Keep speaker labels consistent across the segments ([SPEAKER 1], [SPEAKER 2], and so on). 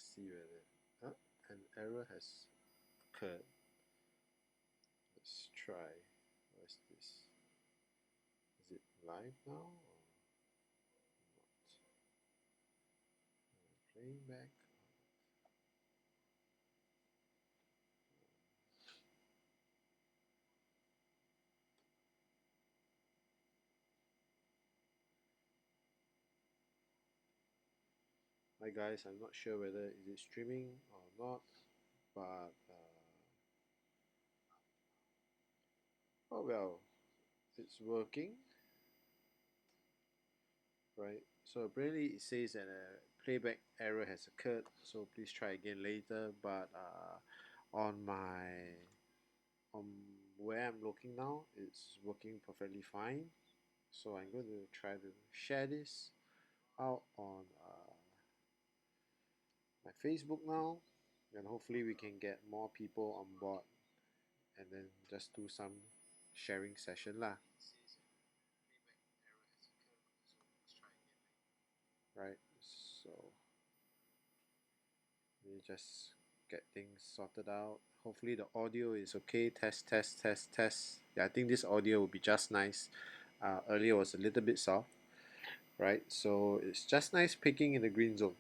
[SPEAKER 1] see whether an error has occurred. Let's try. What's this? Is it live now or not? Playing back. Hi guys, I'm not sure whether is it streaming or not, but oh well, it's working, right? So apparently it says that a playback error has occurred, so please try again later. But on my on where I'm looking now, it's working perfectly fine. So I'm going to try to share this out on my Facebook now, and hopefully we can get more people on board, and then just do some sharing session lah. Right, so we just get things sorted out. Hopefully the audio is okay. Test, test, test, test. Yeah, I think this audio will be just nice. Earlier was a little bit soft, right? So it's just nice picking in the green zone.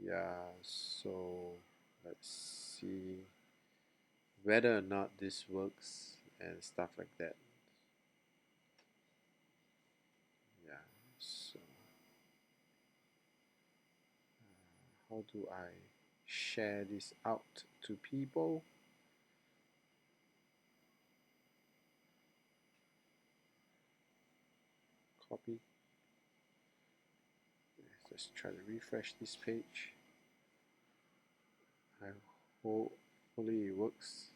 [SPEAKER 1] Yeah, so let's see whether or not this works and stuff like that. Yeah, so how do I share this out to people? Copy. Let's try to refresh this page. I hopefully it works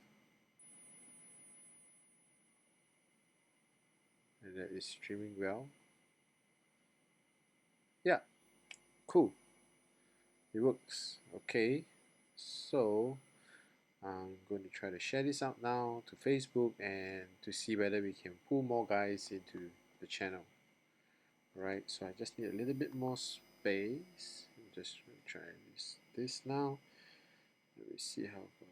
[SPEAKER 1] and that it's streaming well. Yeah, cool. It works. Okay, so I'm going to try to share this out now to Facebook and to see whether we can pull more guys into the channel. Right, so I just need a little bit more space. I'm just try this now. Let me see how it goes.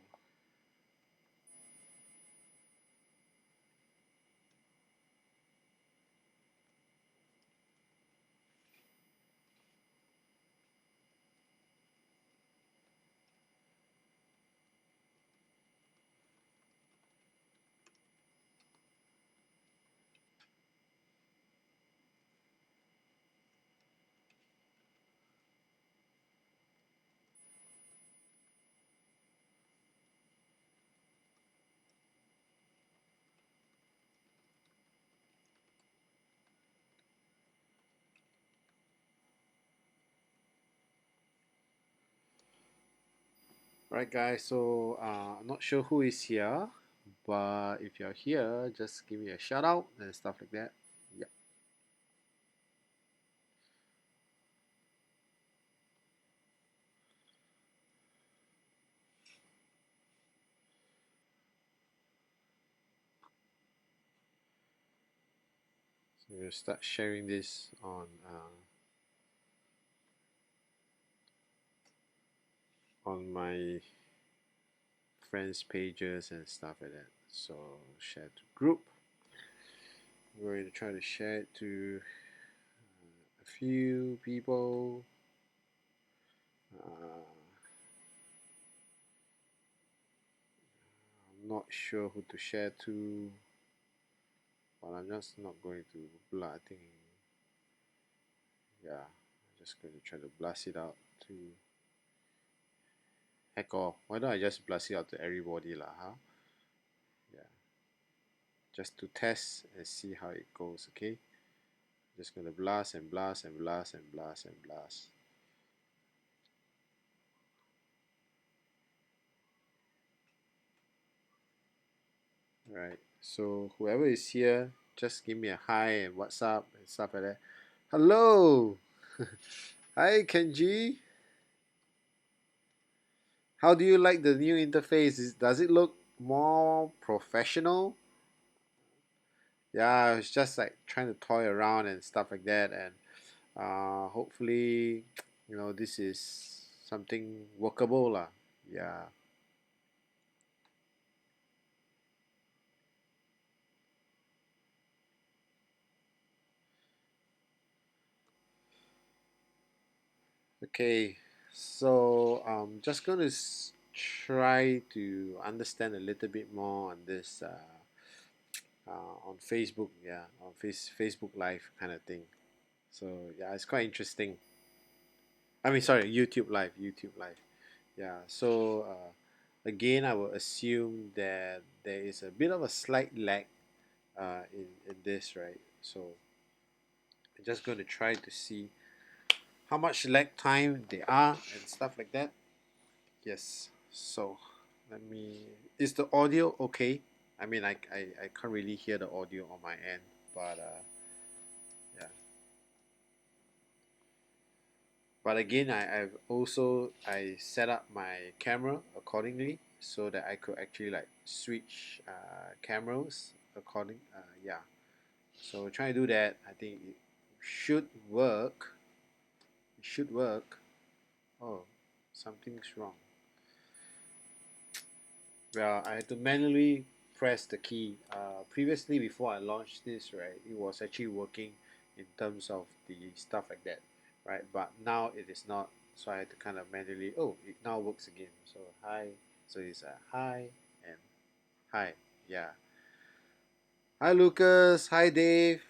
[SPEAKER 1] Right, guys, so I'm not sure who is here, but if you're here, just give me a shout out and stuff like that. Yeah. So we'll start sharing this on my friends' pages and stuff like that. So share to group. We're going to try to share it to a few people. I'm not sure who to share to, but I'm just not going to I think, yeah, I'm just going to try to blast it out to heck off. Why don't I just blast it out to everybody lah, huh? Yeah, just to test and see how it goes. Okay, just gonna blast and blast and blast and blast and blast. Right, so whoever is here, just give me a hi and what's up and stuff like that. Hello. Hi Kenji. How do you like the new interface? Does it look more professional? Yeah, I was just like trying to toy around and stuff like that, and hopefully, this is something workable lah. Yeah. Okay, so I'm just going to try to understand a little bit more on this on Facebook, yeah, on Facebook Live kind of thing. So yeah, it's quite interesting. I mean, sorry, YouTube Live, YouTube Live. Yeah. So again, I will assume that there is a bit of a slight lag in this, right? So I'm just going to try to see how much lag time there are and stuff like that. Yes. So let me. Is the audio okay? I mean, I can't really hear the audio on my end, but yeah. But again, I've also I set up my camera accordingly so that I could actually like switch cameras according. Yeah. So trying to do that, I think it should work. It should work. Oh, something's wrong. Well, I had to manually press the key. Previously, before I launched this, right, it was actually working in terms of the stuff like that, right? But now it is not. So I had to kind of manually. Oh, it now works again. So hi. So it's hi and hi. Yeah. Hi Lucas. Hi Dave.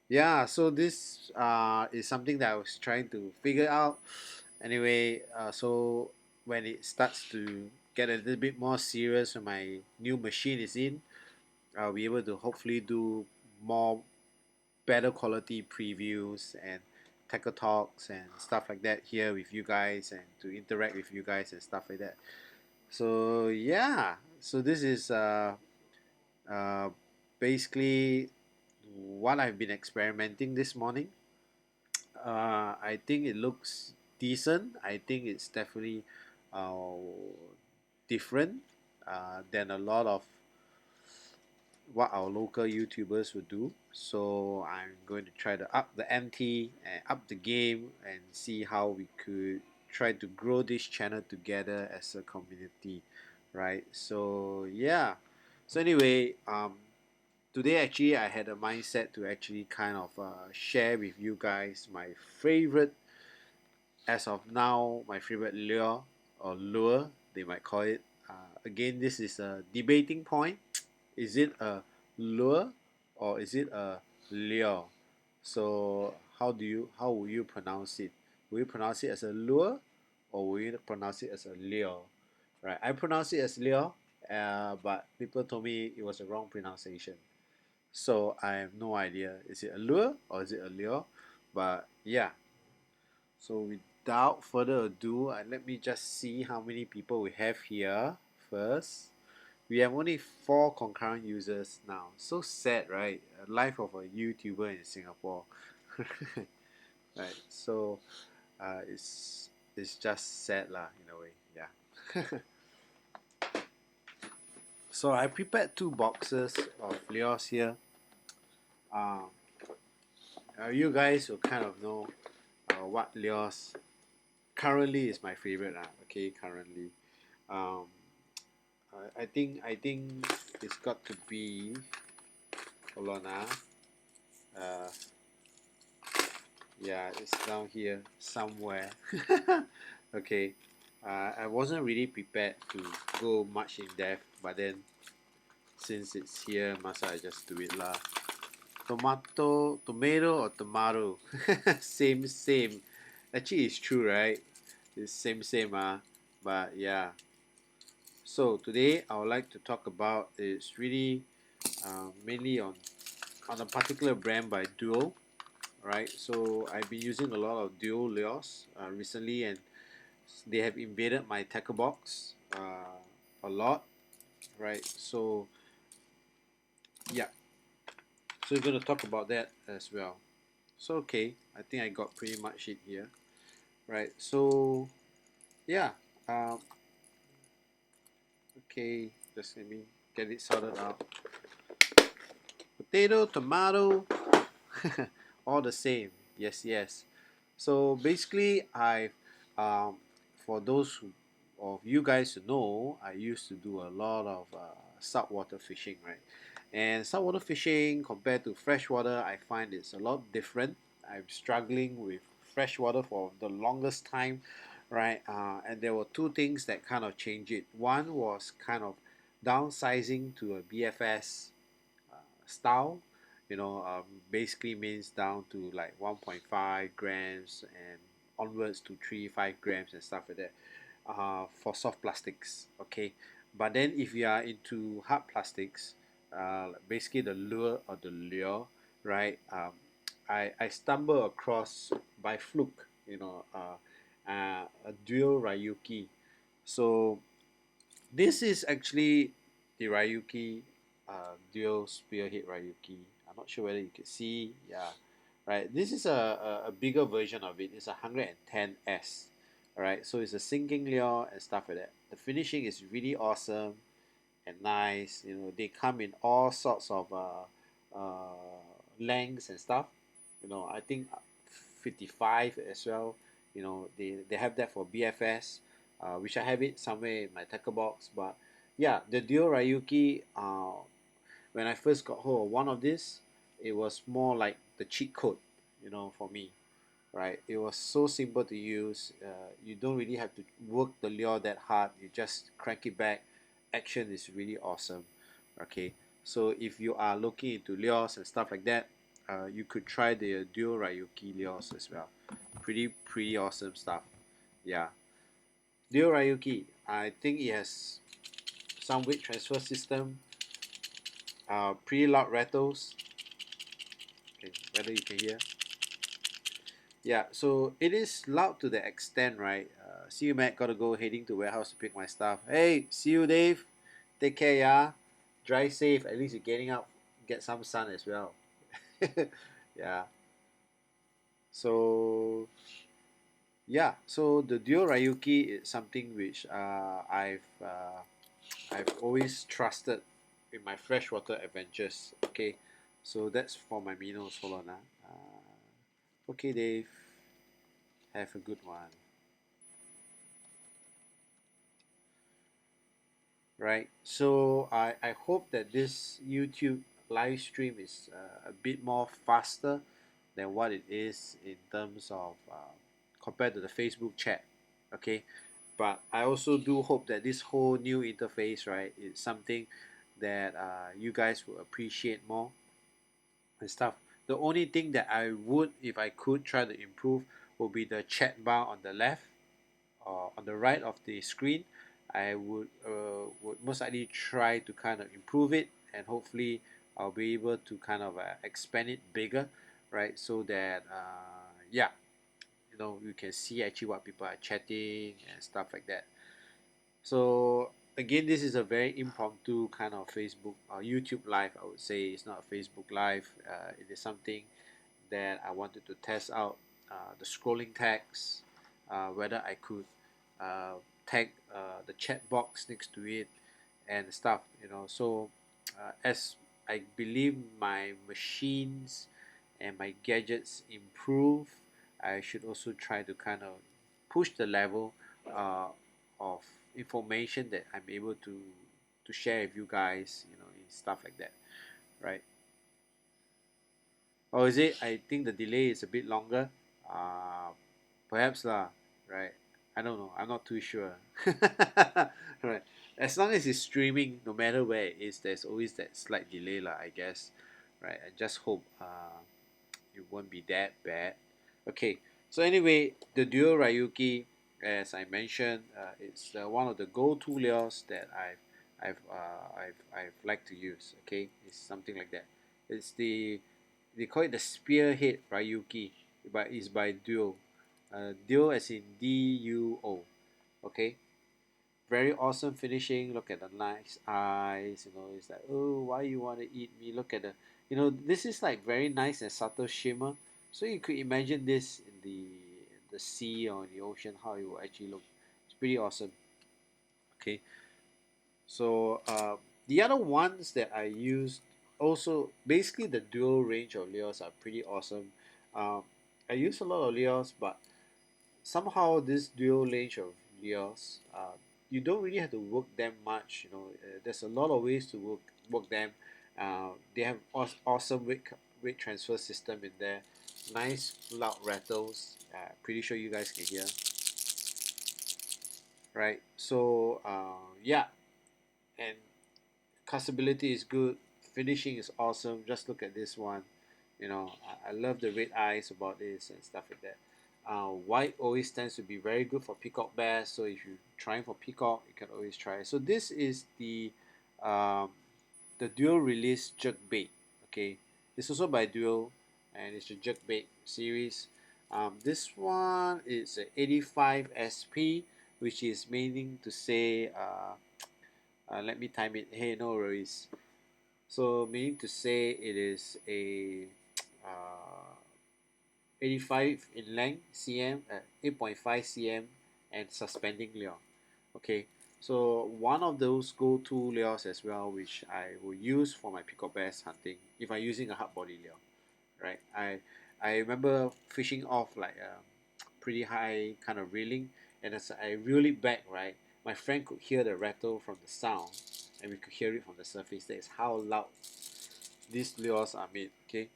[SPEAKER 1] Yeah. So this is something that I was trying to figure out. Anyway, so when it starts to get a little bit more serious when my new machine is in, I'll be able to hopefully do more better quality previews and tackle talks and stuff like that here with you guys and to interact with you guys and stuff like that. So yeah, so this is uh, basically what I've been experimenting this morning. I think it looks decent. I think it's definitely uh, different than a lot of what our local YouTubers would do. So I'm going to try to up the ante and up the game and see how we could try to grow this channel together as a community, right? So yeah. So anyway, today actually I had a mindset to actually kind of share with you guys my favorite, as of now, my favorite lure or lure they might call it. Again, this is a debating point. Is it a lure or is it a lure? So how will you pronounce it? Will you pronounce it as a lure or will you pronounce it as a lure? Right, I pronounce it as lure, but people told me it was a wrong pronunciation. So I have no idea. Is it a lure or is it a lure? But yeah. So without further ado, let me just see how many people we have here first. We have only 4 concurrent users now. So sad, right? Life of a YouTuber in Singapore. Right. So it's just sad lah in a way. Yeah. So I prepared 2 boxes of Leos here. Uh, you guys will kind of know what Leos currently is my favorite. Okay, currently. Um, I think it's got to be. Hold on. Uh, yeah, it's down here somewhere. Okay. I wasn't really prepared to go much in depth, but then since it's here, must I just do it lah. Tomato or tomato? Same, same. Actually, it's true, right? It's same, same. But yeah. So today I would like to talk about is really mainly on a particular brand by Duo, right? So I've been using a lot of Duo Leos recently, and they have invaded my tackle box a lot, right? So yeah, so we're gonna talk about that as well. So okay, I think I got pretty much it here, right? So yeah, um, okay, just let me get it sorted out. Potato, tomato, all the same. Yes, yes. So basically, um, for those of you guys to know, I used to do a lot of saltwater fishing, right? And saltwater fishing compared to freshwater, I find it's a lot different. I'm struggling with freshwater for the longest time, right? And there were two things that kind of changed it. One was kind of downsizing to a BFS style, basically means down to like 1.5 grams and onwards to 5 grams and stuff like that, for soft plastics. Okay, but then if you are into hard plastics, basically the lure or the lure, right? I stumbled across by fluke, a dual Ryuki. So this is actually the Ryuki, dual spearhead Ryuki. I'm not sure whether you can see. Yeah, right. This is a bigger version of it. It's a 110S. All right, so it's a sinking lure and stuff like that. The finishing is really awesome and nice. They come in all sorts of lengths and stuff. I think 55 as well. They have that for BFS, which I have it somewhere in my tackle box. But yeah, the Duo Ryuki, when I first got hold of one of this, it was more like the cheat code, for me, right? It was so simple to use. You don't really have to work the lure that hard. You just crank it back. Action is really awesome. Okay, so if you are looking into lures and stuff like that, you could try the Duo Ryuki lures as well. Pretty awesome stuff. Yeah, Duo Ryuki. I think it has some weight transfer system. Pretty loud rattles. Okay, whether you can hear. Yeah, so it is loud to the extent, right? See you, Matt. Gotta go heading to warehouse to pick my stuff. Hey, see you, Dave. Take care, yeah. Drive safe. At least you're getting out, get some sun as well. Yeah. So so the Duo Ryuki is something which I've always trusted in my freshwater adventures. Okay, so that's for my minnows. Hold on, okay, Dave. Have a good one. Right. So I hope that this YouTube live stream is a bit more faster than what it is in terms of compared to the Facebook chat. Okay. But I also do hope that this whole new interface, right, is something that you guys will appreciate more and stuff. The only thing that I would, if I could try to improve, will be the chat bar on the left or on the right of the screen. I would most likely try to kind of improve it, and hopefully I'll be able to kind of expand it bigger, right? So that you can see actually what people are chatting and stuff like that. So again, this is a very impromptu kind of Facebook or YouTube live. I would say it's not a Facebook live. It is something that I wanted to test out the scrolling tags, whether I could uh, tag the chat box next to it and stuff. So as I believe my machines and my gadgets improve, I should also try to kind of push the level uh, of information that I'm able to share with you guys, in stuff like that, right? Or is it? I think the delay is a bit longer. Uh, Perhaps lah, right? I don't know. I'm not too sure. Right. As long as it's streaming, no matter where it is, there's always that slight delay lah, I guess. Right. I just hope it won't be that bad. Okay. So anyway, the Duo Ryuki, as I mentioned, it's one of the go-to lures that I've liked to use. Okay, it's something like that. It's they call it the Spearhead Ryuki, but it's by Duo. Duo as in Duo. Okay, very awesome finishing. Look at the nice eyes. It's like, oh, why you want to eat me? Look at this is like very nice and subtle shimmer. So you could imagine this in the sea or in the ocean, how it will actually look. It's pretty awesome. Okay, so the other ones that I used also basically the dual range of lures are pretty awesome. Um, I use a lot of lures, but somehow this dual range of lures, you don't really have to work them much. There's a lot of ways to work them. They have awesome weight transfer system in there. Nice loud rattles. Pretty sure you guys can hear, right? So yeah, and castability is good. Finishing is awesome. Just look at this one. I love the red eyes about this and stuff like that. White always tends to be very good for peacock bass. So if you're trying for peacock, you can always try. So this is um, the dual release jerk bait. Okay, it's also by Dual, and it's a jerk bait series. This one is a 85 SP, which is meaning to say, let me time it. Hey, no worries. So meaning to say it is a uh, 85 in length cm, 8.5 cm, and suspending lure. Okay, so one of those go-to lures as well, which I will use for my peacock bass hunting if I'm using a hard body lure, right? I remember fishing off like a pretty high kind of reeling, and as I reel it back, right, my friend could hear the rattle from the sound, and we could hear it from the surface. That is how loud these lures are made. Okay,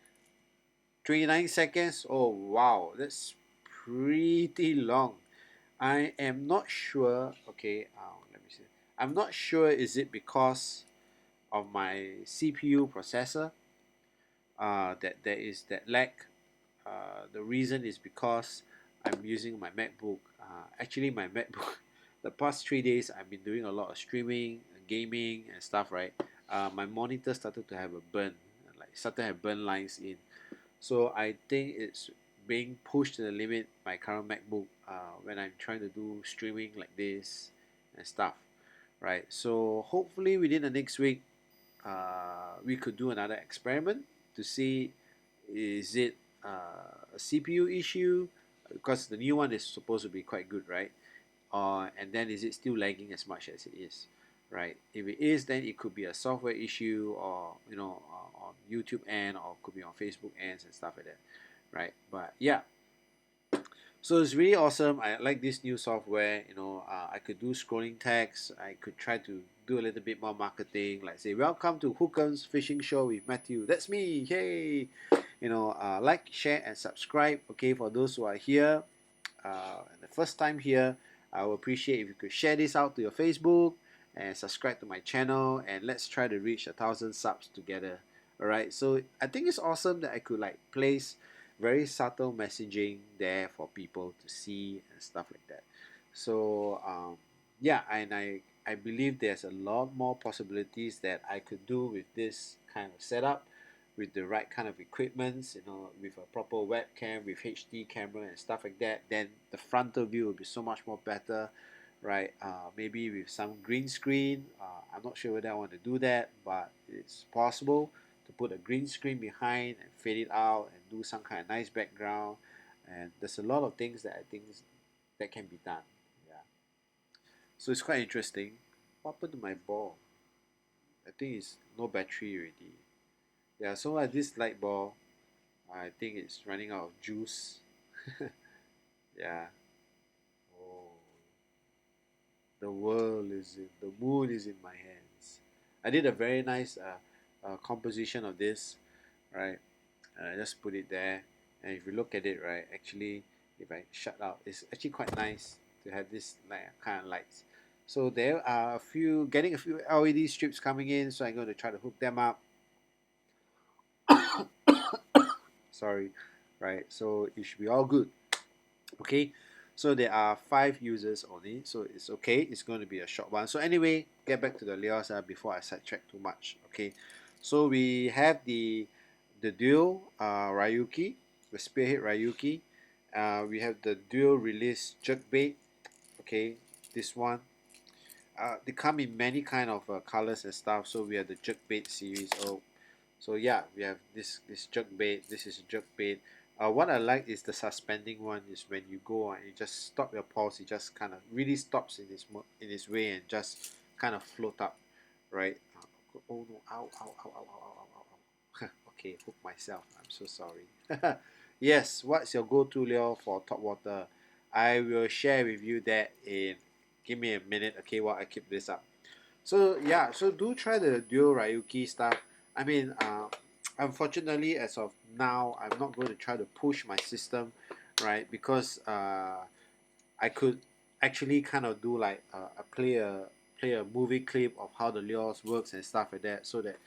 [SPEAKER 1] 29 seconds. Oh wow, that's pretty long. I am not sure. Okay, let me see. I'm not sure. Is it because of my CPU processor that there is that lag? The reason is because I'm using my MacBook. Actually, my MacBook. The past 3 days, I've been doing a lot of streaming, gaming, and stuff. Right. My monitor started to have a burn, like started to have burn lines in. So I think it's being pushed to the limit. My current MacBook, when I'm trying to do streaming like this and stuff, right? So hopefully within the next week, we could do another experiment to see is it a CPU issue, because the new one is supposed to be quite good, right? And then is it still lagging as much as it is, right? If it is, then it could be a software issue, or on YouTube end, or could be on Facebook ends and stuff like that, right? But yeah, so it's really awesome. I like this new software. I could do scrolling text. I could try to do a little bit more marketing, like say, "Welcome to Hookam's Fishing Show with Matthew." That's me. Hey, like, share, and subscribe. Okay, for those who are here, the first time here, I would appreciate if you could share this out to your Facebook and subscribe to my channel, and let's try to reach 1,000 subs together. All right. So I think it's awesome that I could like place very subtle messaging there for people to see and stuff like that. So yeah, and I believe there's a lot more possibilities that I could do with this kind of setup, with the right kind of equipments, with a proper webcam, with HD camera and stuff like that. Then the frontal view will be so much more better, right? Maybe with some green screen. I'm not sure whether I want to do that, but it's possible to put a green screen behind and fade it out and do some kind of nice background. And there's a lot of things that I think that can be done. Yeah. So it's quite interesting. What happened to my ball? I think it's no battery already. Yeah, so this light ball, I think it's running out of juice. Yeah. Oh, the moon is in my hands. I did a very nice composition of this, right? And I just put it there. And if you look at it, right, actually, if I shut out, it's actually quite nice to have this like kind of lights. So there are getting a few LED strips coming in, so I'm going to try to hook them up. Sorry, right? So it should be all good. Okay, so there are 5 users only, so it's okay. It's going to be a short one. So anyway, get back to the Leos before I sidetrack too much. Okay, so we have the dual Ryuki, the Spearhead Ryuki. We have the dual release jerkbait. Okay, this one. They come in many kind of colors and stuff. So we have the jerkbait series. Oh, so yeah, we have this jerkbait. This is jerkbait. What I like is the suspending one. Is when you go and you just stop your pulse. It just kind of really stops in its way and just kind of float up, right? Oh no! Ow! Ow! Ow! Ow! Ow! Ow! Ow! Ow. Okay, hook myself. I'm so sorry. Yes, what's your go-to lure for top water? I will share with you that in, give me a minute, okay, while I keep this up. So yeah, so do try the dual Ryuki stuff. I mean, unfortunately, as of now, I'm not going to try to push my system, right? Because I could actually kind of do like play a movie clip of how the lures works and stuff like that, so that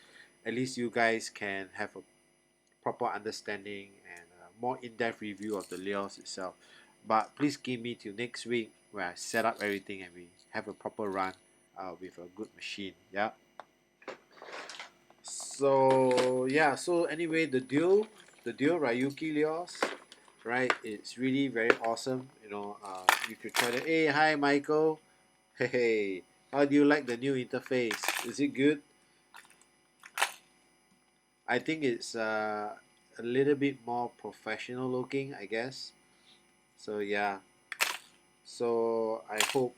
[SPEAKER 1] at least you guys can have a proper understanding and a more in-depth review of the lures itself. But please give me till next week where I set up everything and we have a proper run with a good machine. Yeah. So yeah. So anyway, the dual Ryuki lures, right? It's really very awesome. You could try to. Hey, hi, Michael. Hey, how do you like the new interface? Is it good? I think it's a little bit more professional looking, I guess. So yeah. So I hope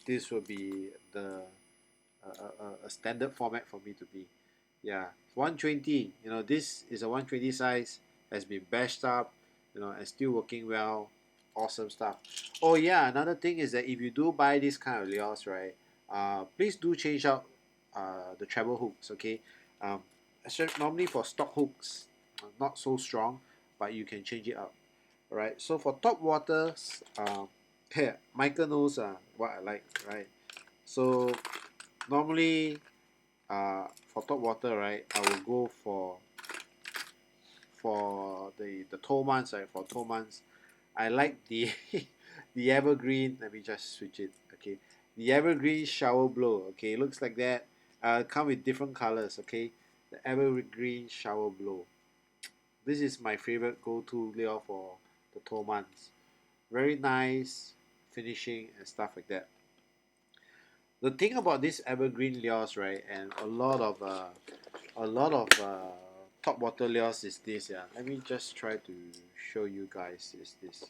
[SPEAKER 1] this will be a standard format for me to be. Yeah, 120. This is a 120 size, has been bashed up, and still working well. Awesome stuff. Oh yeah, another thing is that if you do buy this kind of lures, right, please do change out the treble hooks. Okay, um, normally for stock hooks, not so strong, but you can change it out. All right. So for top waters, here Michael knows what I like, right? So normally for top water, right, I will go for the Tomans, right? For Tomans, I like the the evergreen. Let me just switch it. Okay, the evergreen shower blow. Okay, looks like that. Come with different colors. Okay, the evergreen shower blow. This is my favorite go-to lure for the Tomans. Very nice finishing and stuff like that. The thing about this evergreen lures, right, and a lot of top water lures is this. Yeah, let me just try to show you guys. Is this?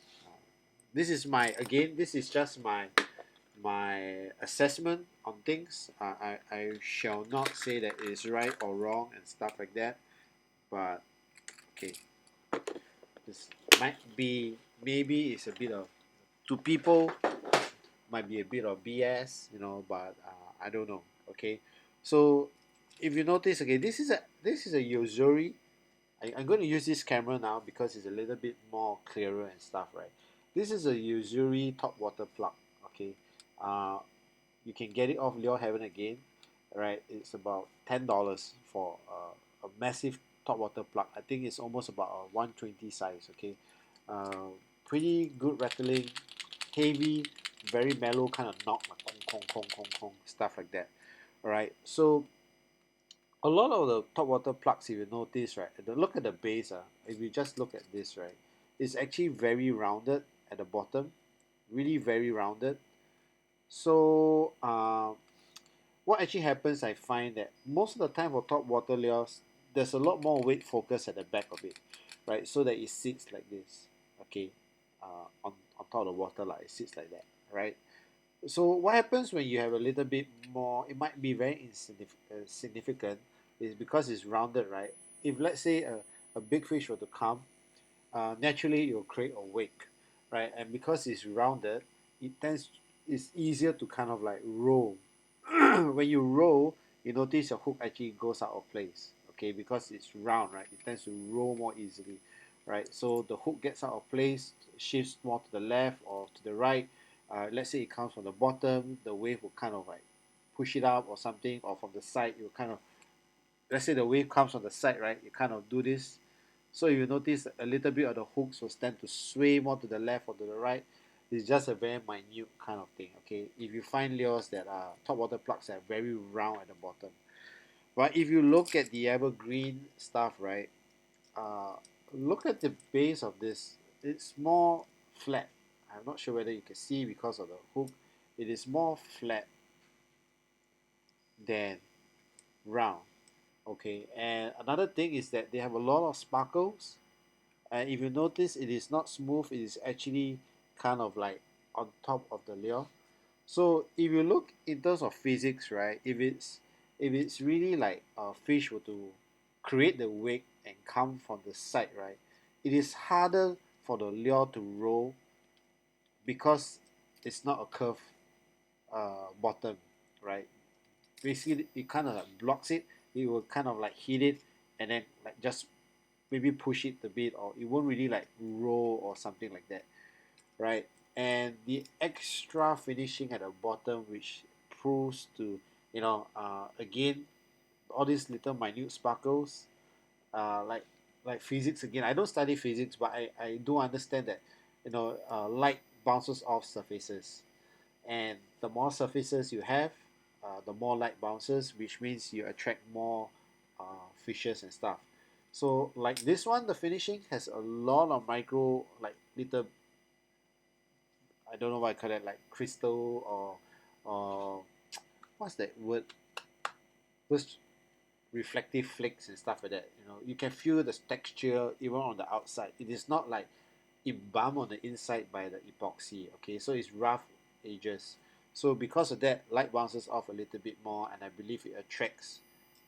[SPEAKER 1] This is my again. This is just my assessment on things. I shall not say that it is right or wrong and stuff like that. But okay, this might be maybe it's a bit of to people might be a bit of BS, but I don't know. Okay, so if you notice, okay, this is a Yozuri. I'm going to use this camera now because it's a little bit more clearer and stuff, right? This is a Yuzuri top water plug. Okay, uh, you can get it off Lure Heaven again, right? It's about $10 for a massive top water plug. I think it's almost about a 120 size. Okay, pretty good rattling, heavy, very mellow kind of knock, like kong kong kong kong kong stuff like that. All right, so a lot of the top water plugs, if you notice, right, look at the base. If you just look at this, right, it's actually very rounded at the bottom, really very rounded. So what actually happens, I find that most of the time for top water lures, there's a lot more weight focus at the back of it, right? So that it sits like this, okay, on top of the water, like it sits like that, right? So what happens when you have a little bit more? It might be very significant, is because it's rounded, right? If let's say a big fish were to come, naturally it will create a wake, right? And because it's rounded, it's easier to kind of like roll. When you roll, you notice your hook actually goes out of place, okay? Because it's round, right? It tends to roll more easily, right? So the hook gets out of place, shifts more to the left or to the right. Let's say it comes from the bottom, the wave will kind of like push it up or something, or from the side, you kind of, let's say the wave comes from the side, right? You kind of do this. So you notice a little bit of the hooks will tend to sway more to the left or to the right. It's just a very minute kind of thing. Okay, if you find lures that are top water plugs that are very round at the bottom, but if you look at the evergreen stuff, right? Uh, Look at the base of this. It's more flat. I'm not sure whether you can see because of the hook. It is more flat than round. Okay, and another thing is that they have a lot of sparkles. And if you notice, it is not smooth. It is actually kind of like on top of the lure. So if you look in terms of physics, right? If it's really like a fish were to create the wake and come from the side, right, it is harder for the lure to roll because it's not a curved bottom, right? Basically, it kind of like blocks it. It will kind of like hit it and then like just maybe push it a bit, or it won't really like roll or something like that, right? And the extra finishing at the bottom, which proves to, again, all these little minute sparkles, like physics again. I don't study physics, but I do understand that light bounces off surfaces, and the more surfaces you have, the more light bounces, which means you attract more fishes and stuff. So like this one, the finishing has a lot of micro, like little, I don't know what I call it, like crystal or what's that word? Those reflective flakes and stuff like that. You can feel the texture even on the outside. It is not like embalmed on the inside by the epoxy. Okay, so it's rough edges. So because of that, light bounces off a little bit more, and I believe it attracts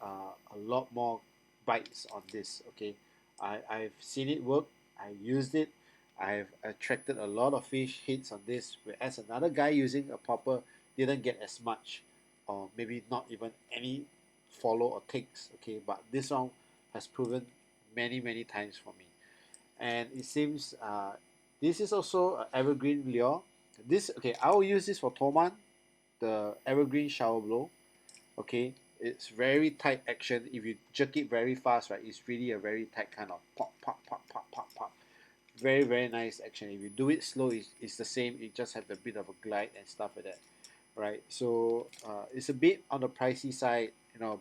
[SPEAKER 1] a lot more bites on this. Okay, I've seen it work. I used it. I've attracted a lot of fish hits on this, whereas another guy using a popper didn't get as much, or maybe not even any follow or takes. Okay, but this one has proven many times for me, and it seems this is also an evergreen lure. This, okay, I will use this for Toman, the evergreen shower blow. Okay, it's very tight action. If you jerk it very fast, right, it's really a very tight kind of pop pop pop pop pop pop. Very nice action. If you do it slow, it's the same. It just have a bit of a glide and stuff like that, right? So it's a bit on the pricey side,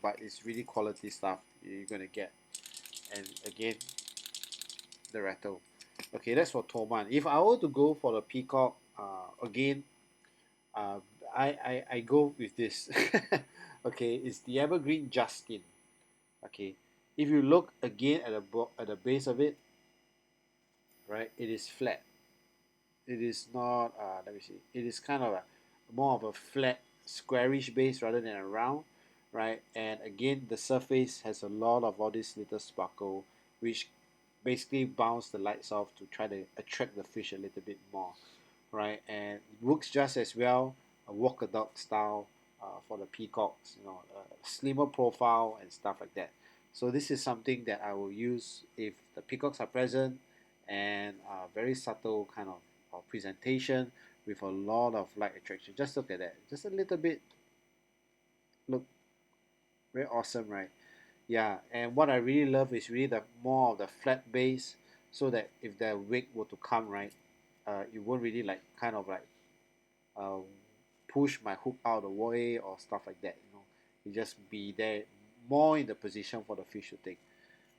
[SPEAKER 1] but it's really quality stuff you're gonna get. And again, the rattle. Okay, that's for Toman. If I were to go for the Peacock, again, uh, I go with this. Okay, it's the Evergreen Justin. Okay, if you look again at the base of it, right, it is flat. It is not. Let me see. It is kind of a more of a flat, squarish base rather than a round, right? And again, the surface has a lot of all this little sparkle, which basically bounce the lights off to try to attract the fish a little bit more, right? And it works just as well, a walk a dog style for the peacocks, a slimmer profile and stuff like that. So this is something that I will use if the peacocks are present, and very subtle kind of presentation with a lot of light attraction. Just look at that, just a little bit. Look, very awesome, right? Yeah, and what I really love is really the more of the flat base, so that if the wake were to come, right, it won't really like kind of like uh, push my hook out of the way or stuff like that. You just be there more in the position for the fish to take.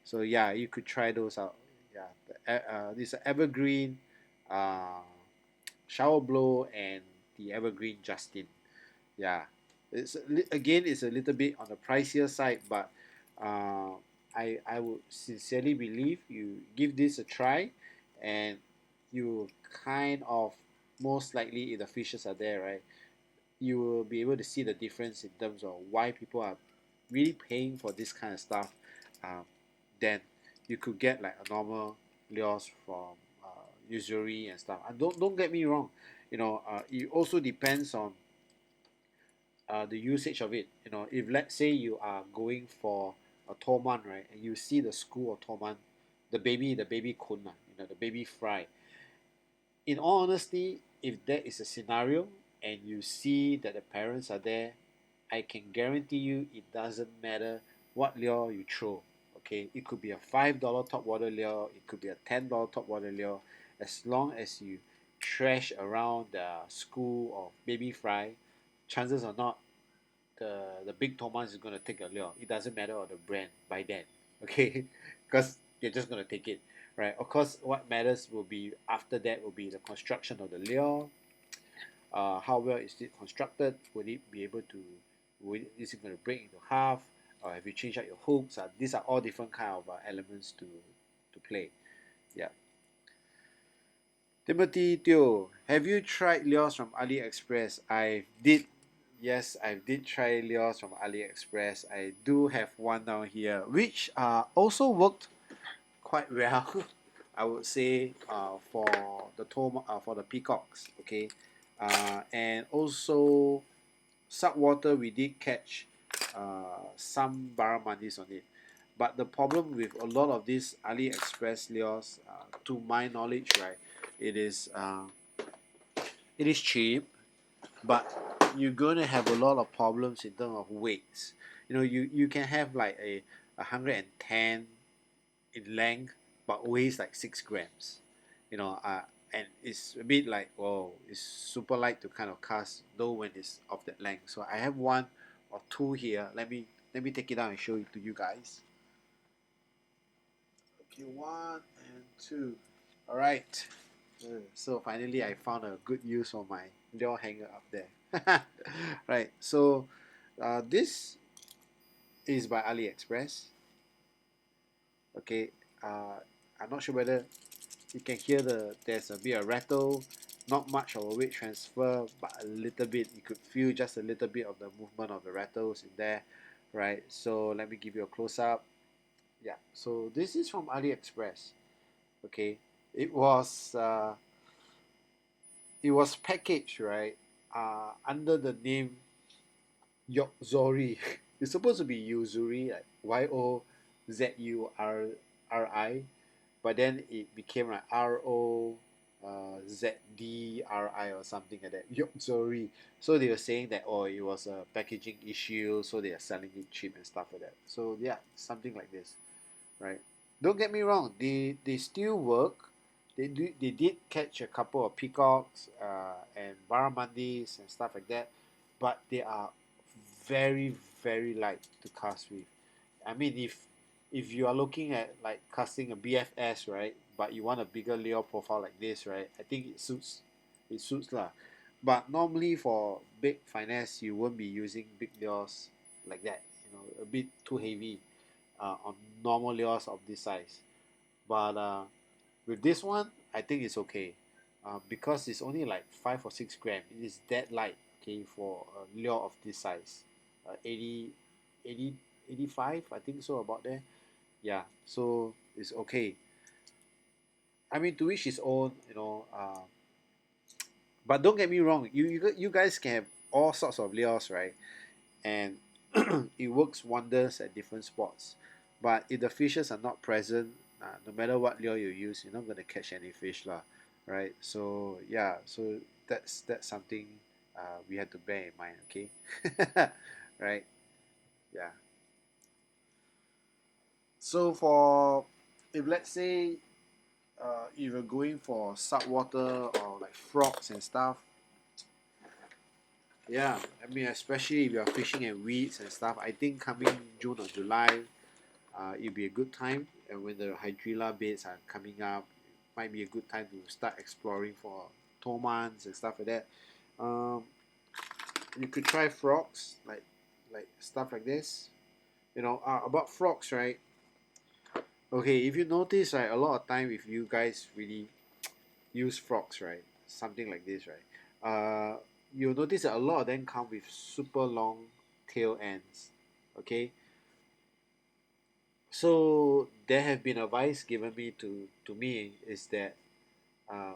[SPEAKER 1] So yeah, you could try those out. Yeah, this evergreen uh, shower blow and the evergreen Justin. Yeah, again, it's a little bit on the pricier side, but uh, I would sincerely believe you give this a try, and you kind of, most likely, if the fishes are there, right, you will be able to see the difference in terms of why people are really paying for this kind of stuff. Um, then you could get like a normal lures from usury and stuff. And don't get me wrong, it also depends on the usage of it. If let's say you are going for a toman, right, and you see the school of toman, the baby kuna, the baby fry. In all honesty, if that is a scenario and you see that the parents are there, I can guarantee you it doesn't matter what lure you throw. Okay, it could be a $5 top water lure, it could be a $10 top water lure. As long as you trash around the school of baby fry, chances are not the big Thomas is going to take a lure. It doesn't matter on the brand by then, okay? Because you're just going to take it, right? Of course, what matters will be after that will be the construction of the lure. How well is it constructed? Will it be able to? Is it going to break into half? Or have you changed out your hooks? These are all different kind of elements to play. Yeah. Timothy Teo, have you tried lures from AliExpress? I did. yes, I did try lures from AliExpress. I do have one down here, which also worked quite well. I would say for the for the peacocks, okay, and also saltwater we did catch some barramundi on it. But the problem with a lot of these AliExpress lures, to my knowledge, right, it is uh, it is cheap, but you're gonna have a lot of problems in terms of weights. You know, you can have like a 110 in length, but weighs like 6 grams. You know, and it's a bit like, whoa, it's super light to kind of cast, though when it's of that length. So I have one or two here. Let me take it out and show it to you guys. Okay, one and two. All right. So finally, I found a good use for my door hanger up there. Right. So this is by AliExpress. Okay. I'm not sure whether you can hear there's a bit of rattle, not much of a weight transfer, but a little bit. You could feel just a little bit of the movement of the rattles in there, right? So let me give you a close up. Yeah. So this is from AliExpress. Okay. It was uh, it was packaged, right, under the name Yozuri. It's supposed to be Yuzuri, like Yozuri, but then it became like Rozdri or something like that. Yozuri. So they were saying that, oh, it was a packaging issue, so they are selling it cheap and stuff like that. So yeah, something like this, right? Don't get me wrong, they still work. They did catch a couple of peacocks and barramundis and stuff like that, but they are very very light to cast with. I mean, if you are looking at like casting a BFS, right, but you want a bigger lure profile like this, right, I think it suits lah. But normally for big finesse, you won't be using big lures like that. You know, a bit too heavy on normal lures of this size. But with this one, I think it's okay because it's only like 5 or 6 grams. It is that light, okay, for a lure of this size. 80, 80, 85, I think so, about there. Yeah, so it's okay. I mean, to each his own, you know. But don't get me wrong, you guys can have all sorts of lures, right? And it works wonders at different spots. But if the fishes are not present, no matter what lure you use, you're not going to catch any fish, lah, right? So yeah, so that's something we have to bear in mind, okay? Right? Yeah. So for if let's say if you're going for saltwater or like frogs and stuff, yeah, I mean especially if you're fishing at weeds and stuff, I think coming June or July, it'll be a good time. And when the hydrilla beds are coming up, it might be a good time to start exploring for tomans and stuff like that. Um, you could try frogs, like stuff like this. You know, about frogs, right? Okay, if you notice, right, a lot of time if you guys really use frogs, right, something like this, right, you'll notice that a lot of them come with super long tail ends. Okay, so there have been advice given me to me is that uh,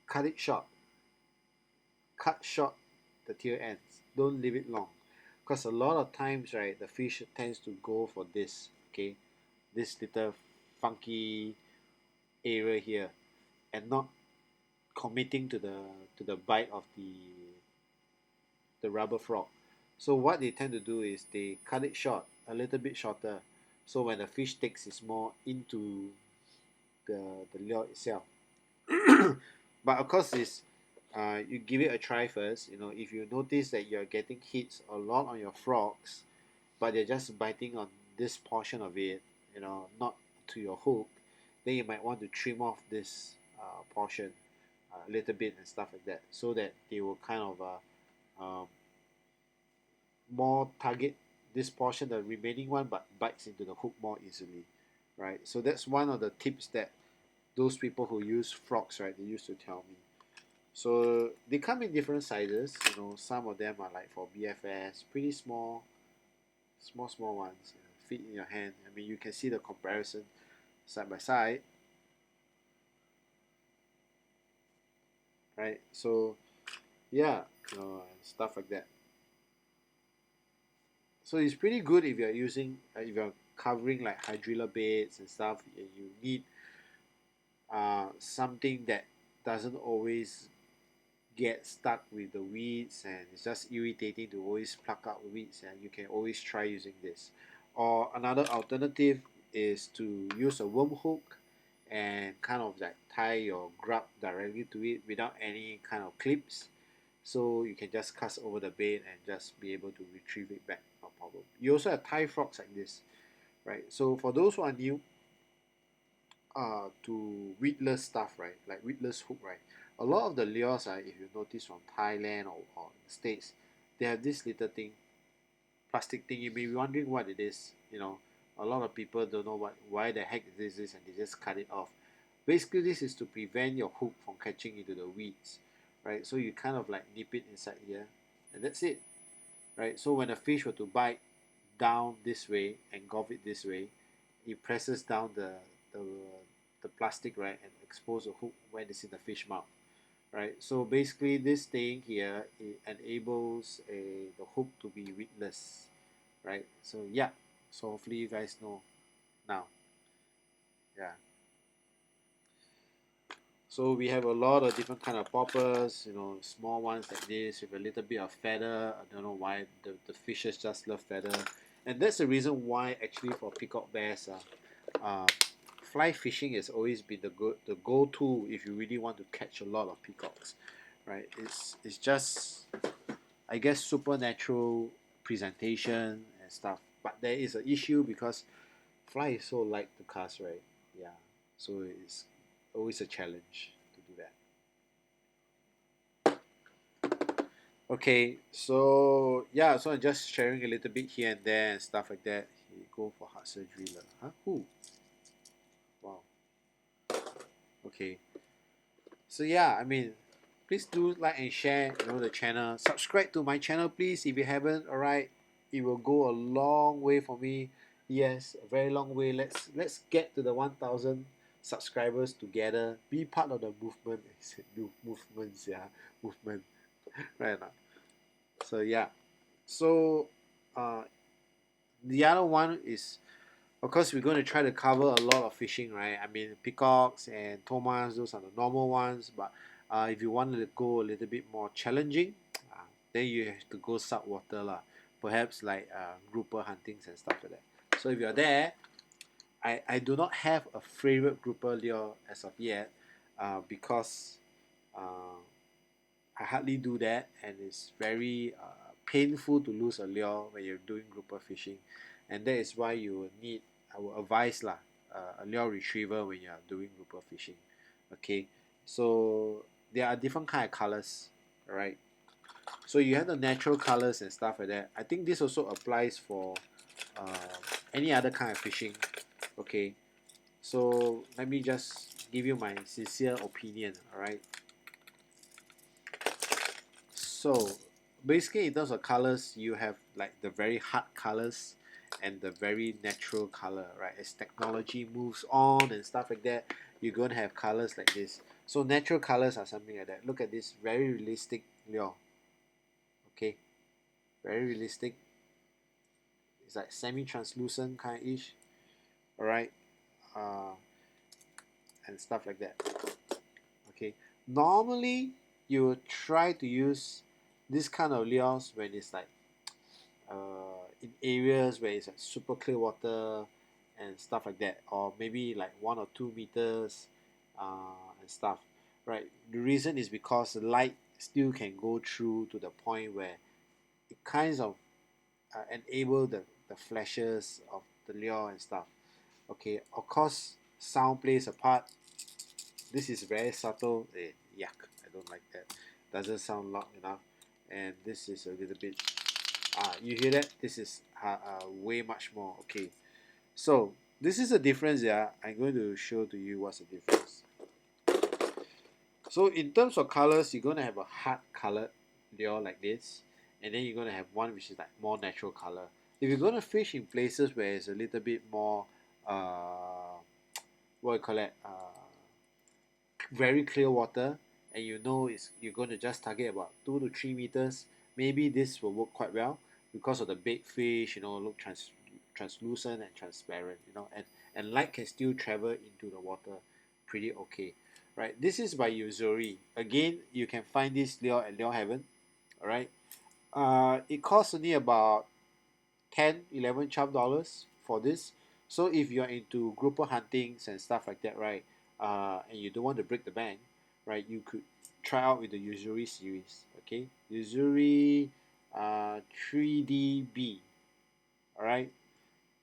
[SPEAKER 1] cut it short, cut short the tail ends, don't leave it long, because a lot of times, right, the fish tends to go for this, okay, this little funky area here, and not committing to the bite of the rubber frog. So what they tend to do is they cut it short, a little bit shorter, so when the fish takes is more into the lure itself. But of course, is you give it a try first. You know, if you notice that you're getting hits a lot on your frogs, but they're just biting on this portion of it, you know, not to your hook, then you might want to trim off this portion a little bit and stuff like that, so that they will kind of more target this portion, the remaining one, but bites into the hook more easily, right? So that's one of the tips that those people who use frogs, right, they used to tell me. So they come in different sizes. You know, some of them are like for BFS, pretty small, small ones, fit in your hand. I mean, you can see the comparison side by side, right? So yeah, stuff like that. So it's pretty good if you're using, if you're covering like hydrilla beds and stuff, and you need something that doesn't always get stuck with the weeds and it's just irritating to always pluck out weeds, and you can always try using this. Or another alternative is to use a worm hook and kind of like tie your grub directly to it without any kind of clips, so you can just cast over the bait and just be able to retrieve it back, no problem. You also have tie frogs like this, right? So for those who are new to weedless stuff, right, like weedless hook, right, a lot of the lures, if you notice from Thailand or States, they have this little thing, plastic thing. You may be wondering what it is. A lot of people don't know why the heck is this, and they just cut it off. Basically, this is to prevent your hook from catching into the weeds, right? So you kind of like nip it inside here, and that's it, right? So when a fish were to bite down this way, engulf it this way, it presses down the, the plastic, right, and expose the hook when it's in the fish mouth, right? So basically, this thing here, it enables the hook to be weedless, right? So yeah, so hopefully you guys know now. Yeah. So we have a lot of different kind of poppers, small ones like this with a little bit of feather. I don't know why the fishes just love feather, and that's the reason why actually for peacock bass, fly fishing has always been the go-to if you really want to catch a lot of peacocks, right? It's just, I guess, supernatural presentation and stuff. But there is an issue because fly is so light to cast, right? Yeah, so it's always a challenge to do that. Okay, so yeah, so I'm just sharing a little bit here and there and stuff like that. He go for heart surgery, lah. Huh? Who? Wow. Okay. So yeah, I mean, please do like and share, the channel. Subscribe to my channel, please, if you haven't. All right, it will go a long way for me. Yes, a very long way. Let's get to the 1,000 subscribers together. Be part of the movement. Movements, yeah, movement. Right now. So yeah. So uh, the other one is, of course, we're going to try to cover a lot of fishing, right? I mean, peacocks and tomas, those are the normal ones. But if you wanted to go a little bit more challenging, then you have to go saltwater lah. Perhaps like grouper huntings and stuff like that. So if you're there, I do not have a favorite grouper lure as of yet, because uh, I hardly do that, and it's very painful to lose a lure when you're doing grouper fishing, and that is why you will need, I will advise lah, a lure retriever when you are doing grouper fishing. Okay, so there are different kind of colors, right? So you have the natural colors and stuff like that. I think this also applies for uh, any other kind of fishing. Okay, so let me just give you my sincere opinion. All right. So basically, in terms of colors, you have like the very hard colors and the very natural color, right? As technology moves on and stuff like that, you're going to have colors like this. So natural colors are something like that. Look at this, very realistic lure. Okay, very realistic. It's like semi-translucent kind of ish. All right, uh, and stuff like that. Okay, normally you will try to use this kind of lures when it's like in areas where it's like super clear water and stuff like that, or maybe like 1 or 2 meters and stuff, right? The reason is because the light still can go through to the point where it kinds of enable the flashes of the lure and stuff. Okay, of course, sound plays a part. This is very subtle. Yuck, I don't like that. Doesn't sound loud enough. And this is a little bit, you hear that? This is way much more. Okay, so this is a difference. Yeah, I'm going to show to you what's the difference. So in terms of colors, you're gonna have a hard colored lure like this, and then you're gonna have one which is like more natural color. If you're gonna fish in places where it's a little bit more what you call it, very clear water, and you know it's you're going to just target about 2 to 3 meters, maybe this will work quite well because of the big fish, look translucent and transparent, and light can still travel into the water pretty okay. Right, this is by Usuri. Again, you can find this lure at Lure Heaven. All right, it costs only about 10, 11, $12 for this. So if you're into grouper huntings and stuff like that, right, and you don't want to break the bank, right, you could try out with the Usuri series. Okay, Usuri 3DB. All right,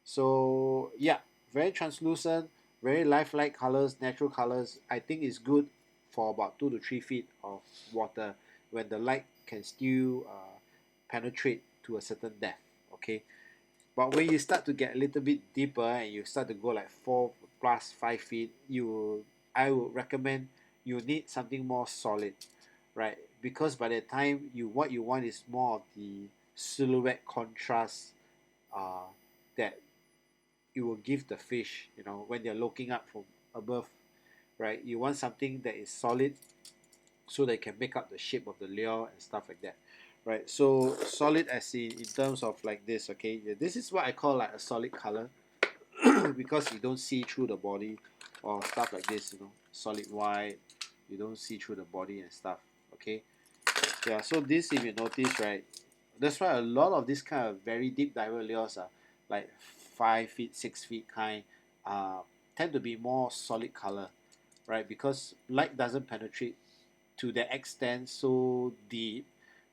[SPEAKER 1] so yeah, very translucent, very lifelike colors, natural colors. I think it's good for about 2 to 3 feet of water when the light can still penetrate to a certain depth. Okay, but when you start to get a little bit deeper and you start to go like 4 plus 5 feet, I would recommend you need something more solid, right? Because by the time what you want is more of the silhouette contrast uh, that it will give the fish, when they're looking up from above, right? You want something that is solid so they can make up the shape of the lure and stuff like that, right? So solid as in terms of like this. Okay, yeah, this is what I call like a solid color because you don't see through the body or stuff like this, solid white, you don't see through the body and stuff. Okay, yeah, so this, if you notice, right, that's why a lot of this kind of very deep diver lures are like 5 feet 6 feet kind, uh, tend to be more solid color, right? Because light doesn't penetrate to the extent so deep,